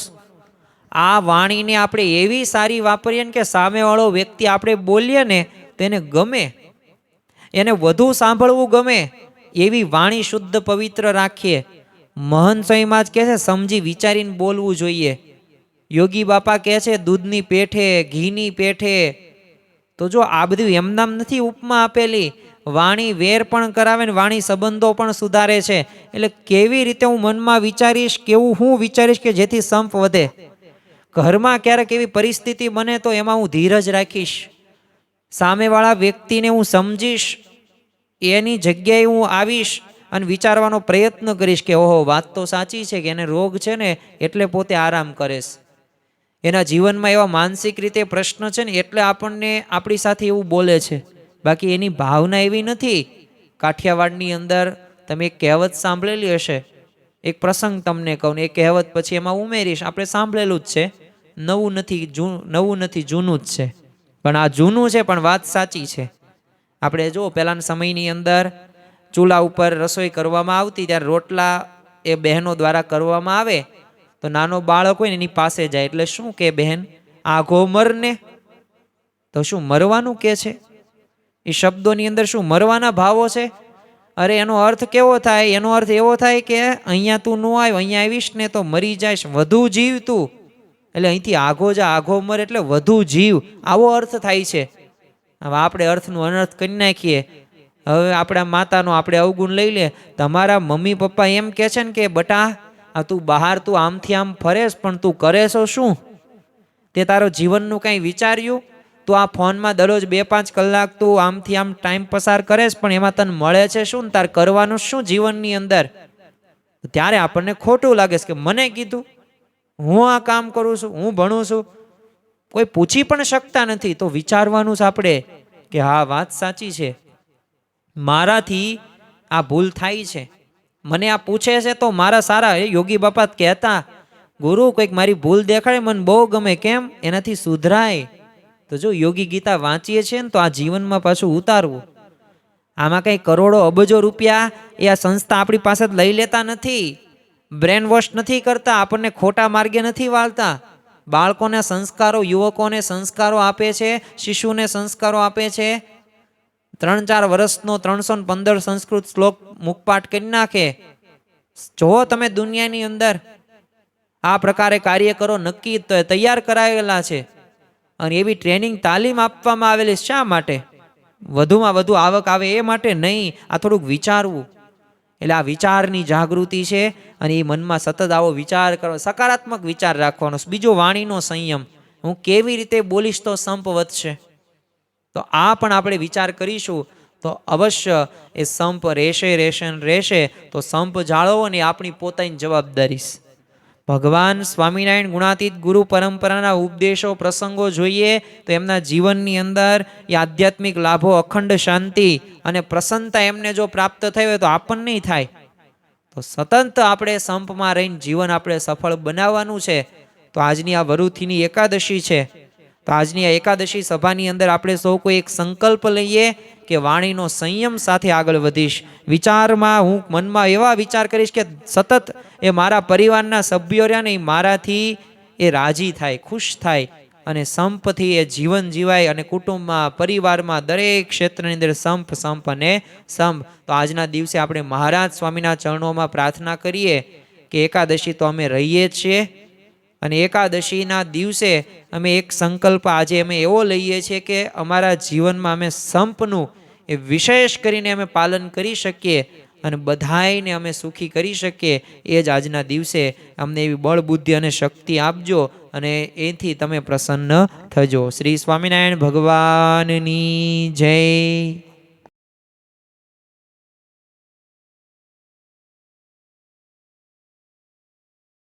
આ વાણીને આપણે એવી સારી વાપરીએ ને કે સામેવાળો વ્યક્તિ આપણે બોલીએ ને તેને ગમે, એને વધુ સાંભળવું ગમે, એવી વાણી શુદ્ધ પવિત્ર રાખીએ. મહંત સ્વામીમાં જ કહે છે સમજી વિચારીને બોલવું જોઈએ. યોગી બાપા કહે છે દૂધની પેઠે ઘીની પેઠે. તો જો આ બધું એમનામ નથી ઉપમા આપેલી, વાણી વેર પણ કરાવે ને વાણી સંબંધો પણ સુધારે છે. એટલે કેવી રીતે હું મનમાં વિચારીશ, કેવું હું વિચારીશ કે જેથી સંપ વધે. ઘરમાં ક્યારેક એવી પરિસ્થિતિ બને તો એમાં હું ધીરજ રાખીશ, સામેવાળા વ્યક્તિને હું સમજીશ, એની જગ્યાએ હું આવીશ અને વિચારવાનો પ્રયત્ન કરીશ કે ઓહો વાત તો સાચી છે કે એને રોગ છે ને એટલે પોતે આરામ કરે છે, એના જીવનમાં એવા માનસિક રીતે પ્રશ્ન છે ને એટલે આપણને આપણી સાથે એવું બોલે છે. બાકી એની ભાવના એવી નથી. કાઠિયાવાડની અંદર તમે એક કહેવત સાંભળેલી હશે, એક પ્રસંગ તમને કહું ને એ કહેવત પછી એમાં ઉમેરીશ. આપણે સાંભળેલું જ છે, નવું નથી જૂનું જ છે. પણ આ જૂનું છે, પણ વાત સાચી છે. આપણે જો પહેલાના સમયની અંદર ચૂલા ઉપર રસોઈ કરવામાં આવતી, ત્યારે રોટલા એ બહેનો દ્વારા કરવામાં આવે, તો નાનો બાળક હોય ને એની પાસે જાય એટલે શું કે, બહેન આઘો મરને. તો શું મરવાનું કે છે? એ શબ્દોની અંદર શું મરવાના ભાવો છે? અરે એનો અર્થ કેવો થાય? એનો અર્થ એવો થાય કે અહીંયા તું ન આવ્યો, અહીંયા આવીશ ને તો મરી જાયશ, વધુ જીવ તું. એટલે અહીંથી આઘો જા, આઘો મર એટલે વધુ જીવ, આવો અર્થ થાય છે. હવે આપણે અર્થનું અનર્થ કરી નાખીએ. હવે આપણા માતાનો આપણે અવગુણ લઈ લે. તમારા મમ્મી પપ્પા એમ કહે છે ને કે બટા આ તું બહાર તું આમથી આમ ફરેશ, પણ તું કરે છો શું? તે તારો જીવનનું કાંઈ વિચાર્યું? તું આ ફોનમાં દરરોજ 2-5 કલાક તું આમથી આમ ટાઈમ પસાર કરેશ, પણ એમાં તને મળે છે શું? તાર કરવાનું શું જીવનની અંદર? ત્યારે આપણને ખોટું લાગે છે કે મને કીધું, હું આ કામ કરું છું, હું ભણું છું. કોઈ પૂછી પણ શકતા નથી. તો વિચારવાનું છે આપણે કે હા વાત સાચી છે, મારાથી આ ભૂલ થાય છે, મને આ પૂછે છે તો મારા સારા. યોગી બાપા કહેતા, ગુરુ કોઈક મારી ભૂલ દેખાડે મને બહુ ગમે, કેમ? એનાથી સુધરાય. તો જો યોગી ગીતા વાંચીએ છીએ ને તો આ જીવનમાં પાછું ઉતારવું. આમાં કંઈ કરોડો અબજો રૂપિયા એ આ સંસ્થા આપણી પાસે જ લઈ લેતા નથી, બ્રેન વોશ નથી કરતા, આપણને ખોટા માર્ગે નથી વાળતા. બાળકોને સંસ્કારો, યુવકોને સંસ્કારો આપે છે, શિશુને સંસ્કારો આપે છે. 3-4 વર્ષનો 315 સંસ્કૃત શ્લોક મુખપાઠ કરી નાખે. જો તમે દુનિયાની અંદર આ પ્રકારે કાર્ય કરો, નક્કી તૈયાર કરાયેલા છે, અને એવી ટ્રેનિંગ તાલીમ આપવામાં આવેલી. શા માટે? વધુમાં વધુ આવક આવે એ માટે નહીં, આ થોડુંક વિચારવું. એટલે આ વિચારની જાગૃતિ છે, અને એ મનમાં સતત આવો વિચાર કરો, સકારાત્મક વિચાર રાખવાનો. બીજો વાણીનો સંયમ, હું કેવી રીતે બોલીશ તો સંપ વધશે. તો આ પણ આપણે વિચાર કરીશું તો અવશ્ય એ સંપ રહેશે. તો સંપ જાળવો ને આપણી પોતાની જવાબદારી. ભગવાન સ્વામિનારાયણ ગુણાતીત ગુરુ પરંપરાના ઉપદેશો પ્રસંગો જોઈએ તો એમના જીવનની અંદર એ આધ્યાત્મિક લાભો, અખંડ શાંતિ અને પ્રસન્નતા એમને જો પ્રાપ્ત થઈ હોય તો આપણને નહીં થાય. તો સતત આપણે સંપમાં રહીને જીવન આપણે સફળ બનાવવાનું છે. તો આજની આ વરુથીની એકાદશી છે, તો આજની આ એકાદશી સભાની અંદર આપણે સૌ કોઈ એક સંકલ્પ લઈએ કે વાણીનો સંયમ સાથે આગળ વધીશ. વિચારમાં હું મનમાં એવા વિચાર કરીશ કે સતત એ મારા પરિવારના સભ્યો રહ્યા ને એ મારાથી એ રાજી થાય, ખુશ થાય, અને સંપથી એ જીવન જીવાય, અને કુટુંબમાં, પરિવારમાં, દરેક ક્ષેત્રની અંદર સંપ અને સંપ. તો આજના દિવસે આપણે મહારાજ સ્વામીના ચરણોમાં પ્રાર્થના કરીએ કે એકાદશી તો અમે રહીએ છીએ, અને એકાદશીના દિવસે અમે એક સંકલ્પ આજે અમે એવો લઈએ છીએ કે અમારા જીવનમાં અમે સંપનું એ વિશેષ કરીને અમે પાલન કરી શકીએ, અને બધાયને અમે સુખી કરી શકીએ. એ જ આજના દિવસે અમને એવી બળ, બુદ્ધિ અને શક્તિ આપજો, અને એથી તમે પ્રસન્ન થજો. શ્રી સ્વામિનારાયણ ભગવાનની જય.